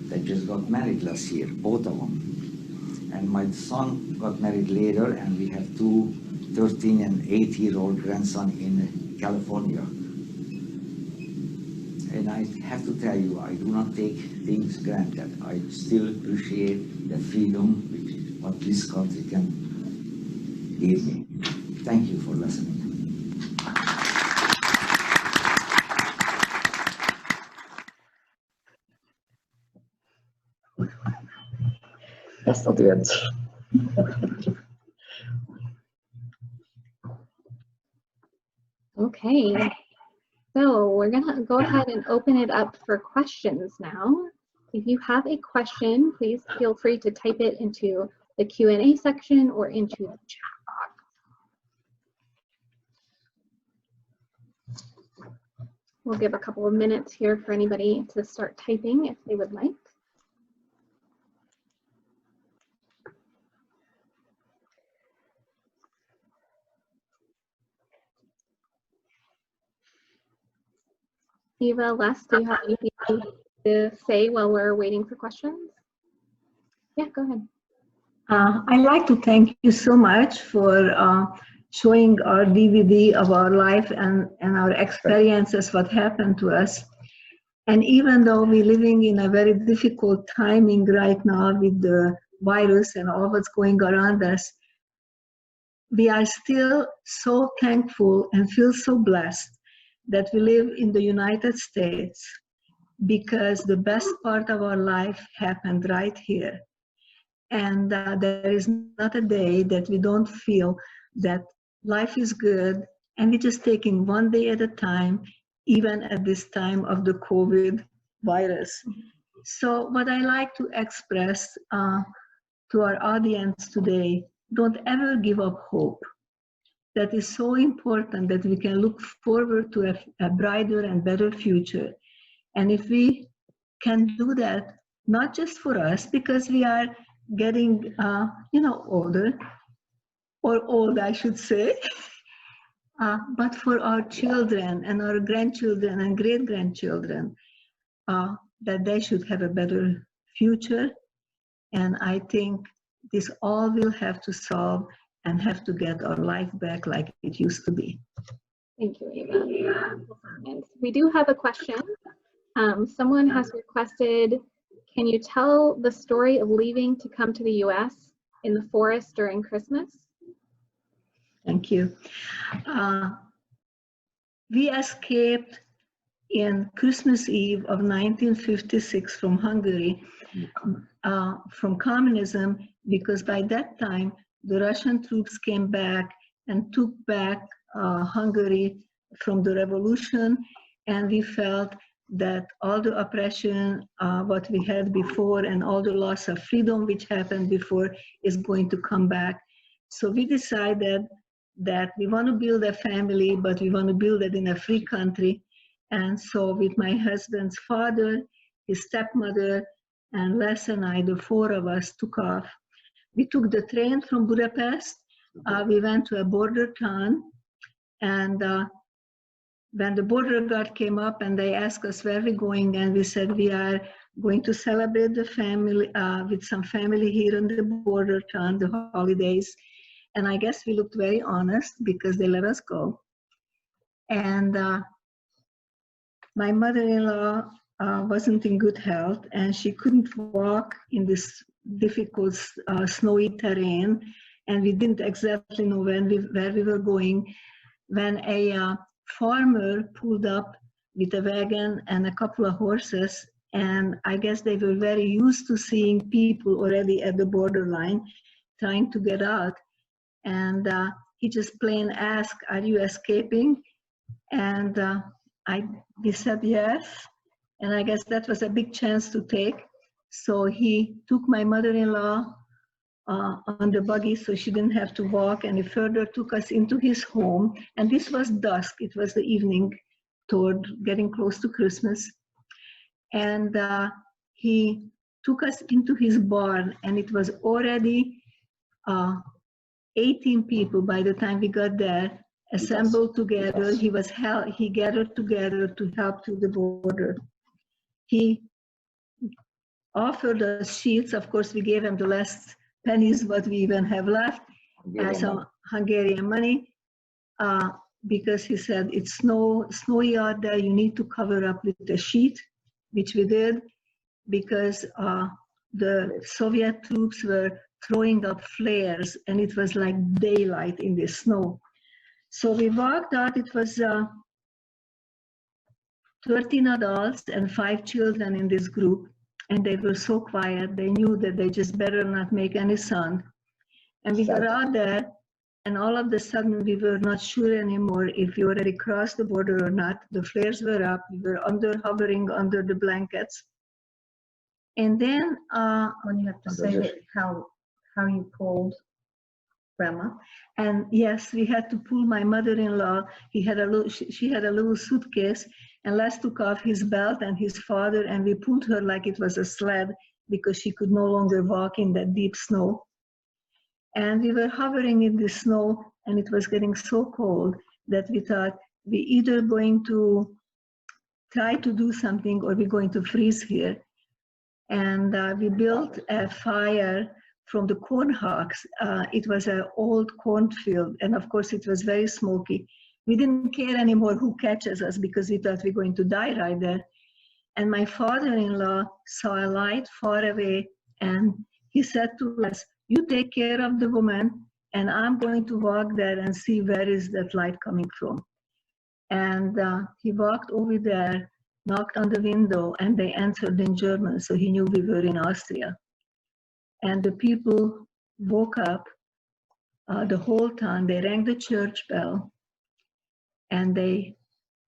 They just got married last year, both of them. And my son got married later, and we have 2 13 and 8-year-old grandsons in California. And I have to tell you, I do not take things granted. I still appreciate the freedom which is what this country can give me. Thank you for listening. Ezt a dönt. Okay, so we're gonna go ahead and open it up for questions now. If you have a question, please feel free to type it into the Q&A section or into the chat box. We'll give a couple of minutes here for anybody to start typing if they would like. Eva, Les, do you have anything to say while we're waiting for questions? Yeah, go ahead. I'd like to thank you so much for showing our DVD of our life and our experiences, what happened to us. And even though we're living in a very difficult timing right now with the virus and all what's going around us, we are still so thankful and feel so blessed that we live in the United States, because the best part of our life happened right here. And there is not a day that we don't feel that life is good, and we're just taking one day at a time, even at this time of the COVID virus. So what I like to express to our audience today, don't ever give up hope. That is so important, that we can look forward to a brighter and better future. And if we can do that, not just for us, because we are getting, older, or old, I should say, but for our children and our grandchildren and great-grandchildren, that they should have a better future. And I think this all will have to solve and have to get our life back like it used to be. Thank you, Eva. And we do have a question. Someone has requested, can you tell the story of leaving to come to the US in the forest during Christmas? Thank you. We escaped in Christmas Eve of 1956 from Hungary, from communism, because by that time, the Russian troops came back and took back Hungary from the revolution, and we felt that all the oppression, what we had before, and all the loss of freedom which happened before is going to come back. So we decided that we want to build a family, but we want to build it in a free country. And so with my husband's father, his stepmother, and Les and I, the four of us, took off. We took the train from Budapest. We went to a border town, and when the border guard came up and they asked us where we're going, and we said we are going to celebrate the family with some family here in the border town, the holidays. And I guess we looked very honest because they let us go. And my mother-in-law wasn't in good health, and she couldn't walk in this difficult snowy terrain, and we didn't exactly know where we were going, when a farmer pulled up with a wagon and a couple of horses, and I guess they were very used to seeing people already at the borderline trying to get out. And he just plain asked, "Are you escaping?" And we said yes. And I guess that was a big chance to take. So he took my mother-in-law on the buggy so she didn't have to walk any further, took us into his home. And this was dusk. It was the evening toward getting close to Christmas. And he took us into his barn, and it was already 18 people by the time we got there, assembled together. He gathered together to help to the border. He offered us sheets. Of course, we gave him the last pennies what we even have left, some Hungarian money, because he said it's snowy out there, you need to cover up with a sheet, which we did, because the Soviet troops were throwing up flares, and it was like daylight in the snow. So we walked out. It was 13 adults and 5 children in this group, and they were so quiet. They knew that they just better not make any sound. And we got out there, and all of a sudden we were not sure anymore if we already crossed the border or not. The flares were up. We were hovering under the blankets. And then When you have to say that how you pulled Grandma. And yes, we had to pull my mother-in-law. She had a little suitcase, and Les took off his belt and his father, and we pulled her like it was a sled because she could no longer walk in that deep snow. And we were hovering in the snow, and it was getting so cold that we thought we either going to try to do something or we're going to freeze here. And we built a fire from the corn husks. It was an old cornfield, and of course it was very smoky. We didn't care anymore who catches us because we thought we're going to die right there. And my father-in-law saw a light far away, and he said to us, "You take care of the woman, and I'm going to walk there and see where is that light coming from." And he walked over there, knocked on the window, and they answered in German, so he knew we were in Austria. And the people woke up, the whole town. They rang the church bell, and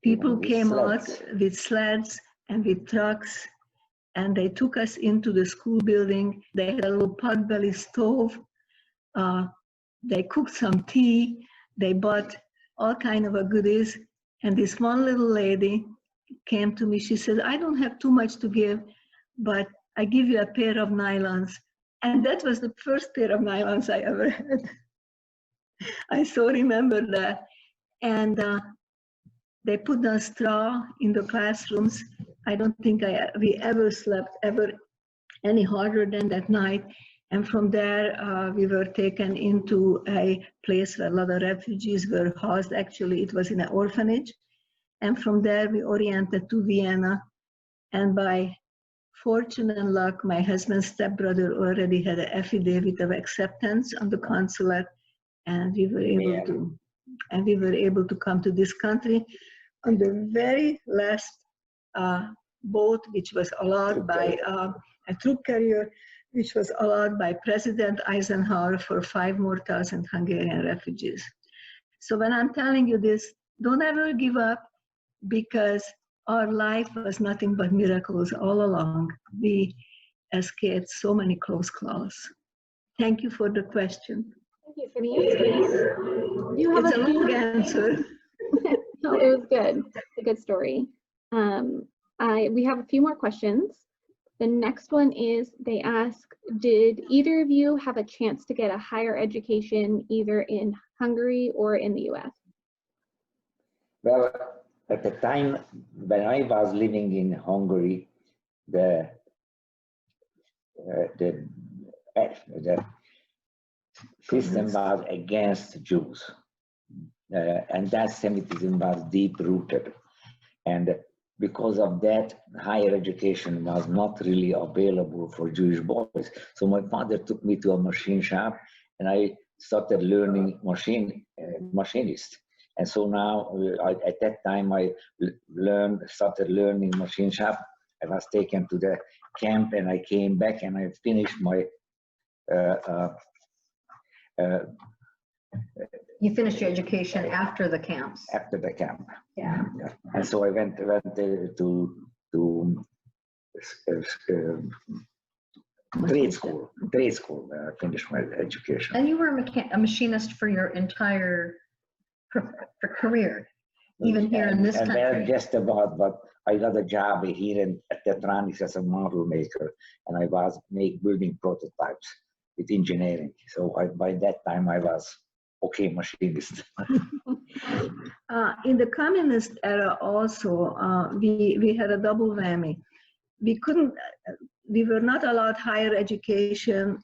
people came out with sleds and with trucks, and they took us into the school building. They had a little potbelly stove. They cooked some tea. They bought all kind of goodies. And this one little lady came to me. She said, "I don't have too much to give, but I give you a pair of nylons." And that was the first pair of nylons I ever had. I so remember that. And they put down straw in the classrooms. I don't think we ever slept any harder than that night. And from there, we were taken into a place where a lot of refugees were housed. Actually, it was in an orphanage. And from there, we oriented to Vienna. And by fortune and luck, my husband's stepbrother already had an affidavit of acceptance on the consulate, and we were able to come to this country on the very last boat, which was allowed by a troop carrier, which was allowed by President Eisenhower for 5,000 more Hungarian refugees. So when I'm telling you this, don't ever give up, because our life was nothing but miracles all along. We escaped so many close calls. Thank you for the question. Thank you for the answer. It's a long answer. No, it was good. It's a good story. We have a few more questions. The next one is, they ask, did either of you have a chance to get a higher education either in Hungary or in the US? Well, at the time when I was living in Hungary, the system was against Jews, and anti-Semitism was deep-rooted. And because of that, higher education was not really available for Jewish boys. So my father took me to a machine shop, and I started learning machinist. And so now, at that time, I started learning machine shop. I was taken to the camp, and I came back, and I finished my. You finished your education after the camps. After the camp. Yeah. Yeah. And so I went to trade school. I finished my education. And you were a machinist for your entire career, even here in this and country. then just about, but I got a job here at Tetronics as a model maker, and I was building prototypes with engineering. So by that time I was okay machinist. In the communist era also, we had a double whammy. We were not allowed higher education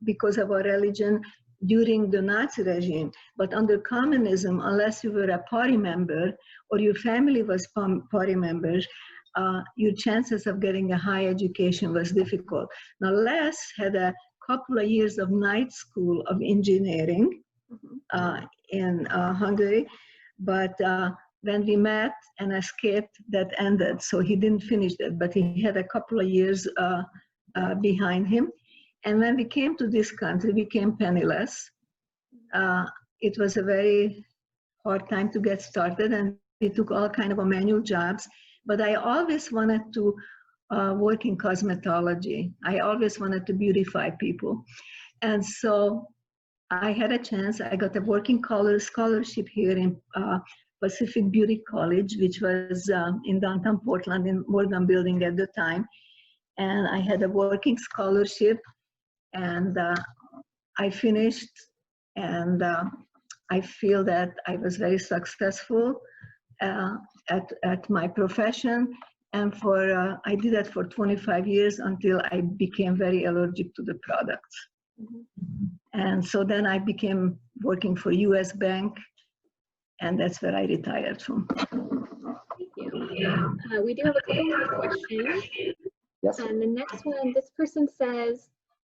because of our religion during the Nazi regime, but under communism, unless you were a party member or your family was party members, your chances of getting a high education was difficult. Now, Les had a couple of years of night school of engineering in Hungary, but when we met and escaped, that ended. So he didn't finish that, but he had a couple of years behind him. And when we came to this country, we came penniless. It was a very hard time to get started, and we took all kind of manual jobs. But I always wanted to work in cosmetology. I always wanted to beautify people. And so I had a chance. I got a working scholarship here in Pacific Beauty College, which was in downtown Portland in Morgan Building at the time. And I had a working scholarship, and I finished, and I feel that I was very successful at my profession. And I did that for 25 years until I became very allergic to the products. And so then I became working for US Bank, and that's where I retired from. Thank you. We do have a couple more questions. Yes. And the next one, this person says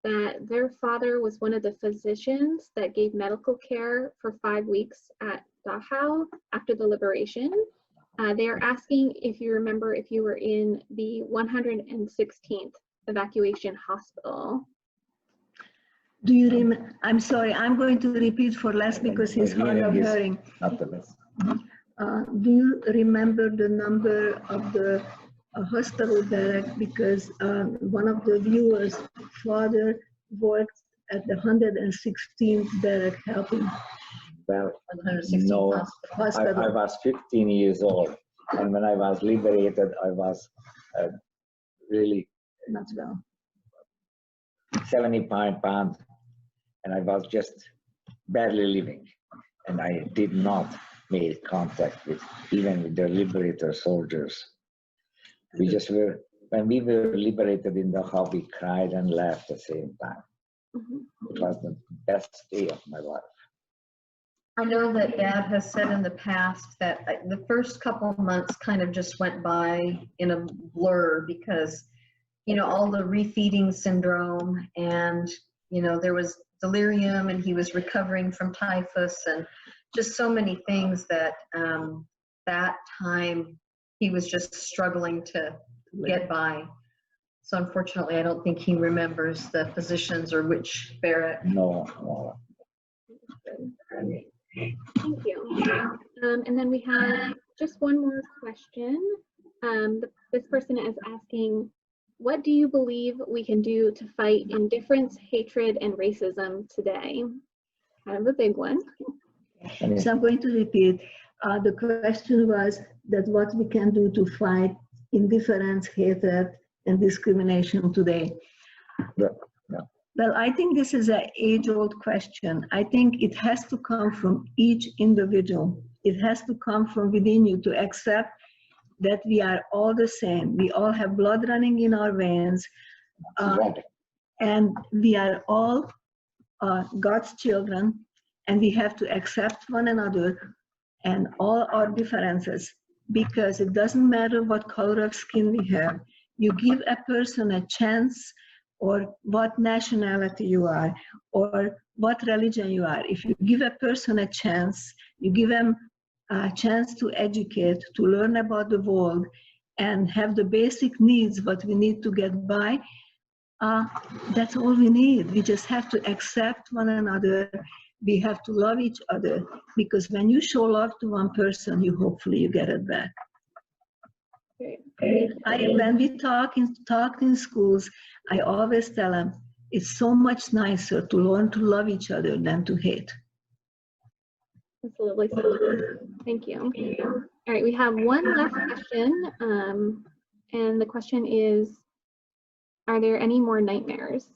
that their father was one of the physicians that gave medical care for 5 weeks at Dachau after the liberation. They are asking if you remember if you were in the 116th evacuation hospital. Do you remember? I'm sorry, I'm going to repeat for Les because he's hard of hearing. Not the best. Do you remember the number of the hospital barrack? Because one of the viewers' father worked at the 116th barrack helping. Well, 116 no, hospital. I was 15 years old, and when I was liberated, I was really Not well. 75 pounds, and I was just barely living, and I did not make contact with even with the liberator soldiers. We just were, when we were liberated in Dachau, we cried and laughed at the same time. It was the best day of my life. I know that Dad has said in the past that the first couple months kind of just went by in a blur because, you know, all the refeeding syndrome, and, you know, there was delirium, and he was recovering from typhus, and just so many things that that time he was just struggling to get by. So unfortunately, I don't think he remembers the physicians or which barrack. No. Thank you. And then we have just one more question. This person is asking, what do you believe we can do to fight indifference, hatred, and racism today? Kind of a big one. So I'm going to repeat. The question was that what we can do to fight indifference, hatred, and discrimination today? Yeah. Well, I think this is an age-old question. I think it has to come from each individual. It has to come from within you to accept that we are all the same. We all have blood running in our veins, and we are all God's children, and we have to accept one another and all our differences, because it doesn't matter what color of skin we have. You give a person a chance, or what nationality you are, or what religion you are. If you give a person a chance, you give them a chance to educate, to learn about the world, and have the basic needs, what we need to get by, that's all we need. We just have to accept one another. We have to love each other, because when you show love to one person, hopefully you get it back. When we talk in schools, I always tell them, it's so much nicer to learn to love each other than to hate. That's a lovely sentence. Thank you. All right, we have one last question, and the question is, are there any more nightmares?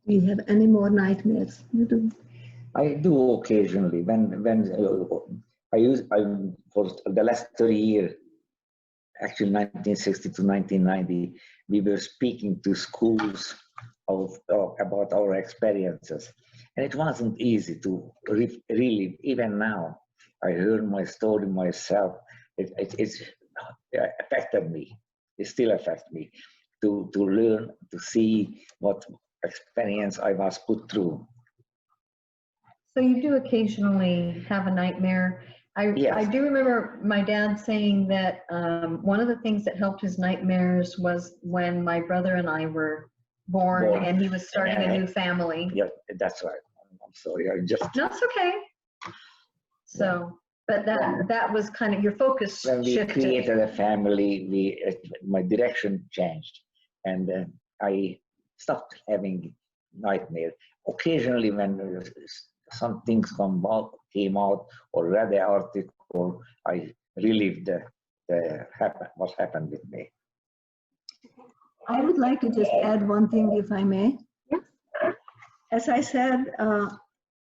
Do you have any more nightmares? You do? I do occasionally. When for the last 30 years, actually 1960 to 1990, we were speaking to schools about our experiences. And it wasn't easy to really, even now, I heard my story myself. It's affected me. It still affects me to learn, to see what experience I was put through. So you do occasionally have a nightmare. Yes. I do remember my dad saying that one of the things that helped his nightmares was when my brother and I were born and he was starting a new family. Yeah, that's right. I'm sorry. I just. No, it's okay. So, but that was kind of your focus. When we shifted. created a family, my direction changed, and I stopped having nightmares. Occasionally, when some things came out or read the article, I relived what happened with me. I would like to just add one thing, if I may. Yes. As I said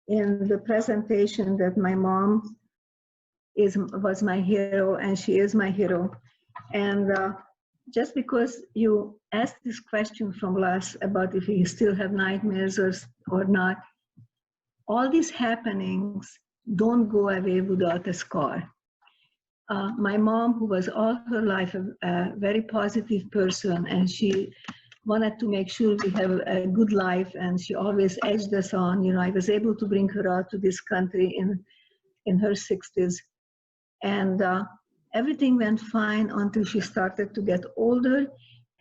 in the presentation, that my mom was my hero, and she is my hero. And just because you asked this question from us about if we still have nightmares or not, all these happenings don't go away without a scar. My mom, who was all her life a very positive person, and she wanted to make sure we have a good life, and she always edged us on. You know, I was able to bring her out to this country in her 60s. And everything went fine until she started to get older,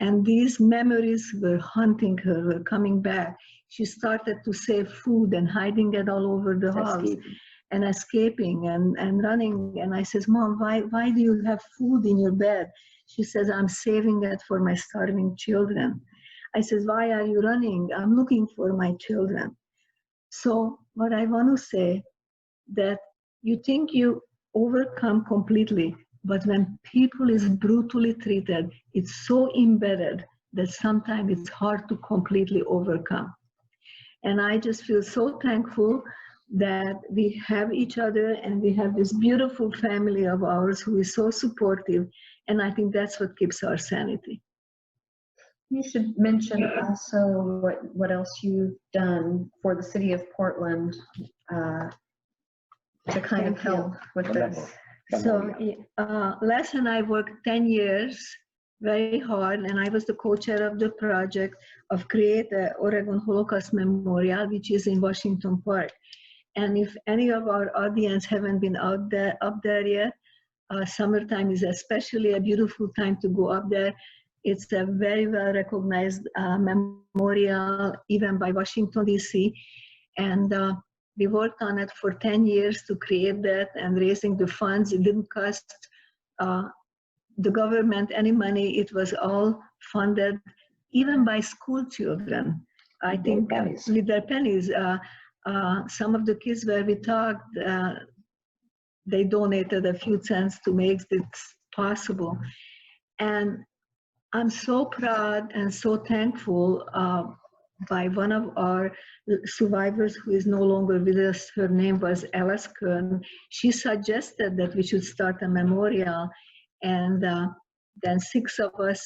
and these memories were haunting her, were coming back. She started to save food and hiding it all over the house and escaping and running. And I says, Mom, why do you have food in your bed? She says, I'm saving it for my starving children. I says, why are you running? I'm looking for my children. So what I want to say, that you think you overcome completely, but when people is brutally treated, it's so embedded that sometimes it's hard to completely overcome. And I just feel so thankful that we have each other, and we have this beautiful family of ours who is so supportive, and I think that's what keeps our sanity. You should mention also what else you've done for the city of Portland to kind of help with this. So Les and I worked 10 years very hard, and I was the co-chair of the project of create the Oregon Holocaust Memorial, which is in Washington Park. And if any of our audience haven't been up there yet, summertime is especially a beautiful time to go up there. It's a very well recognized memorial, even by Washington, D.C. And we worked on it for 10 years to create that and raising the funds. It didn't cost the government any money. It was all funded, even by school children. I think with their pennies. Some of the kids where we talked, they donated a few cents to make this possible. And I'm so proud and so thankful by one of our survivors who is no longer with us. Her name was Alice Kern. She suggested that we should start a memorial, and then 6 of us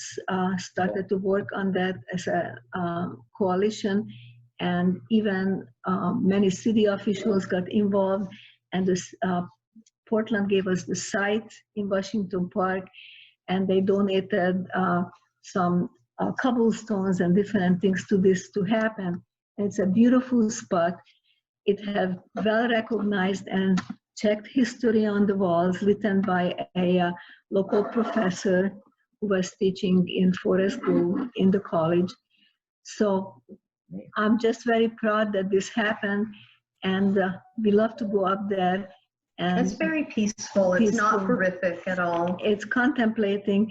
started to work on that as a coalition, and even many city officials got involved, and this, Portland gave us the site in Washington Park, and they donated some cobblestones and different things to this to happen. And it's a beautiful spot. It has well recognized and checked history on the walls, written by a local professor who was teaching in Forest Grove in the college. So I'm just very proud that this happened, and we love to go up there. And It's very peaceful. It's not horrific at all. It's contemplating,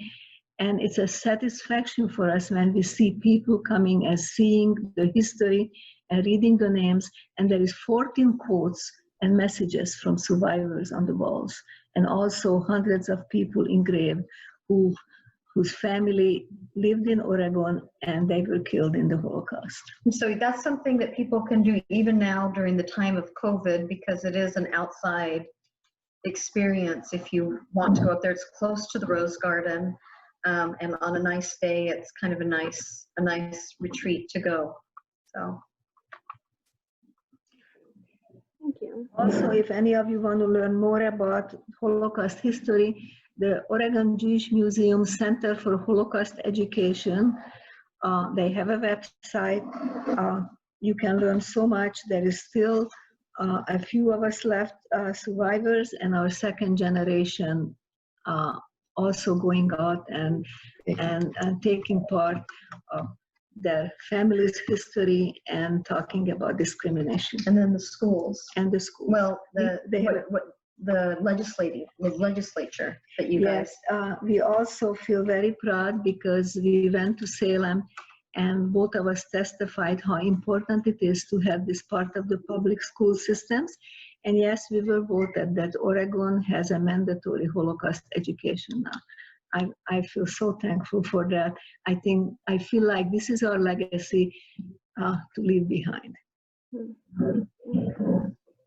and it's a satisfaction for us when we see people coming and seeing the history and reading the names. And there is 14 quotes and messages from survivors on the walls, and also hundreds of people engraved whose family lived in Oregon and they were killed in the Holocaust. And so that's something that people can do even now during the time of COVID, because it is an outside experience. If you want to go up there, it's close to the Rose Garden, and on a nice day, it's kind of a nice retreat to go. So. Thank you. Also, if any of you want to learn more about Holocaust history, the Oregon Jewish Museum Center for Holocaust Education, they have a website. You can learn so much. There is still a few of us left, survivors, and our second generation also going out and taking part of their family's history and talking about discrimination. And then the schools. And the schools. Well, the legislature that you guys. Yes, we also feel very proud because we went to Salem and both of us testified how important it is to have this part of the public school systems. And yes, we were voted that Oregon has a mandatory Holocaust education now. I feel so thankful for that. I feel like this is our legacy to leave behind.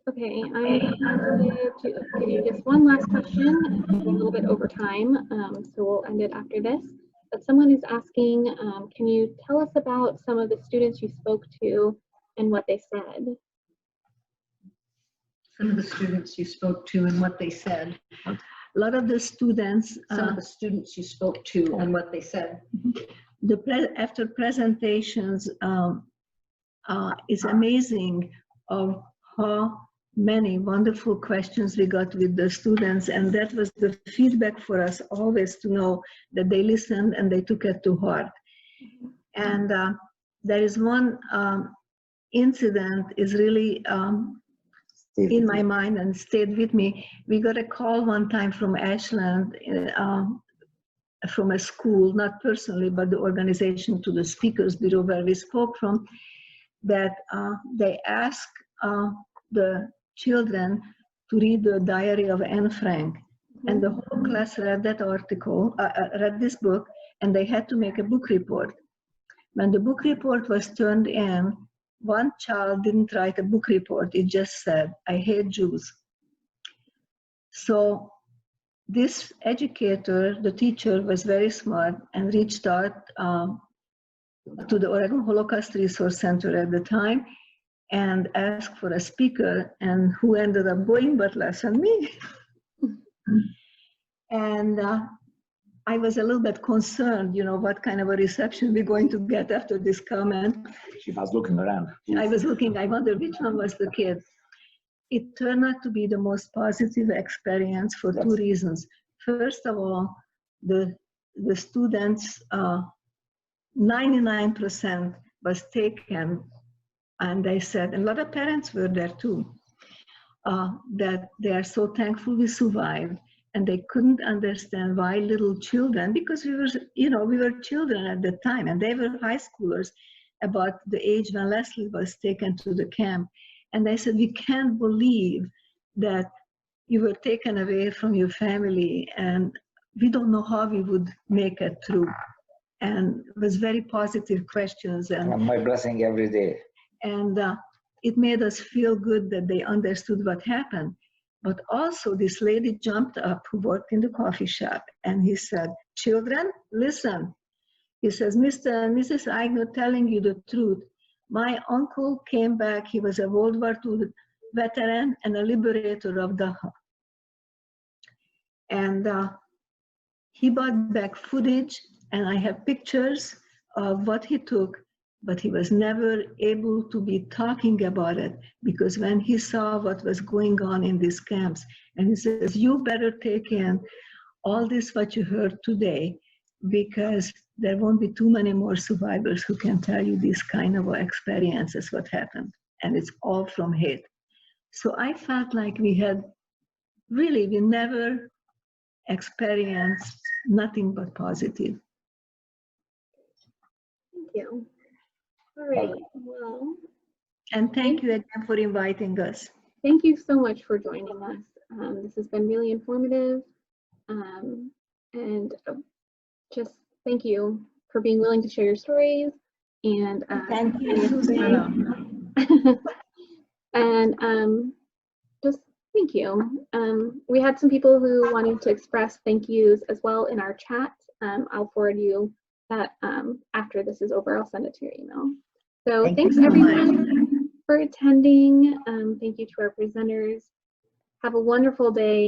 Okay, I'm going to give you just one last question. We're a little bit over time, so we'll end it after this. But someone is asking, can you tell us about some of the students you spoke to and what they said? Some of the students you spoke to and what they said. A lot of the students. Some of the students you spoke to and what they said. After presentations, it's amazing of how many wonderful questions we got with the students, and that was the feedback for us always to know that they listened and they took it to heart. And there is one incident is really in my mind and stayed with me. We got a call one time from Ashland, from a school, not personally, but the organization, to the Speakers Bureau where we spoke from, that they asked the children to read the diary of Anne Frank. And the whole class read that article, read this book, and they had to make a book report. When the book report was turned in, one child didn't write a book report. It just said, "I hate Jews." So this educator, the teacher, was very smart and reached out to the Oregon Holocaust Resource Center at the time and asked for a speaker, and who ended up going but less than me. And I was a little bit concerned, what kind of a reception we're going to get after this comment. She was looking around. I was looking, I wondered which one was the kid. It turned out to be the most positive experience for two reasons. First of all, the students, 99% was taken, and they said, and a lot of parents were there too, that they are so thankful we survived, and they couldn't understand why little children, because we were children at the time, and they were high schoolers about the age when Leslie was taken to the camp. And they said, we can't believe that you were taken away from your family, and we don't know how we would make it through. and it was very positive questions, and My blessing every day. it made us feel good that they understood what happened. But also this lady jumped up who worked in the coffee shop, and he said, "Children, listen." He says, "Mr. and Mrs. Eigner, telling you the truth. My uncle came back. He was a World War II veteran and a liberator of Dachau. And he brought back footage, and I have pictures of what he took, but he was never able to be talking about it, because when he saw what was going on in these camps, and he says, you better take in all this what you heard today, because there won't be too many more survivors who can tell you this kind of experiences, what happened, and it's all from hate." So I felt like we never experienced nothing but positive. Thank you. All right. Well, And thank you again for inviting us. thank you so much for joining us. This has been really informative. And just thank you for being willing to share your stories. And Thank you, Susanna. and just thank you. We had some people who wanted to express thank yous as well in our chat. I'll forward you that after this is over. I'll send it to your email. So Thank thanks you so everyone for attending. Thank you to our presenters. Have a wonderful day.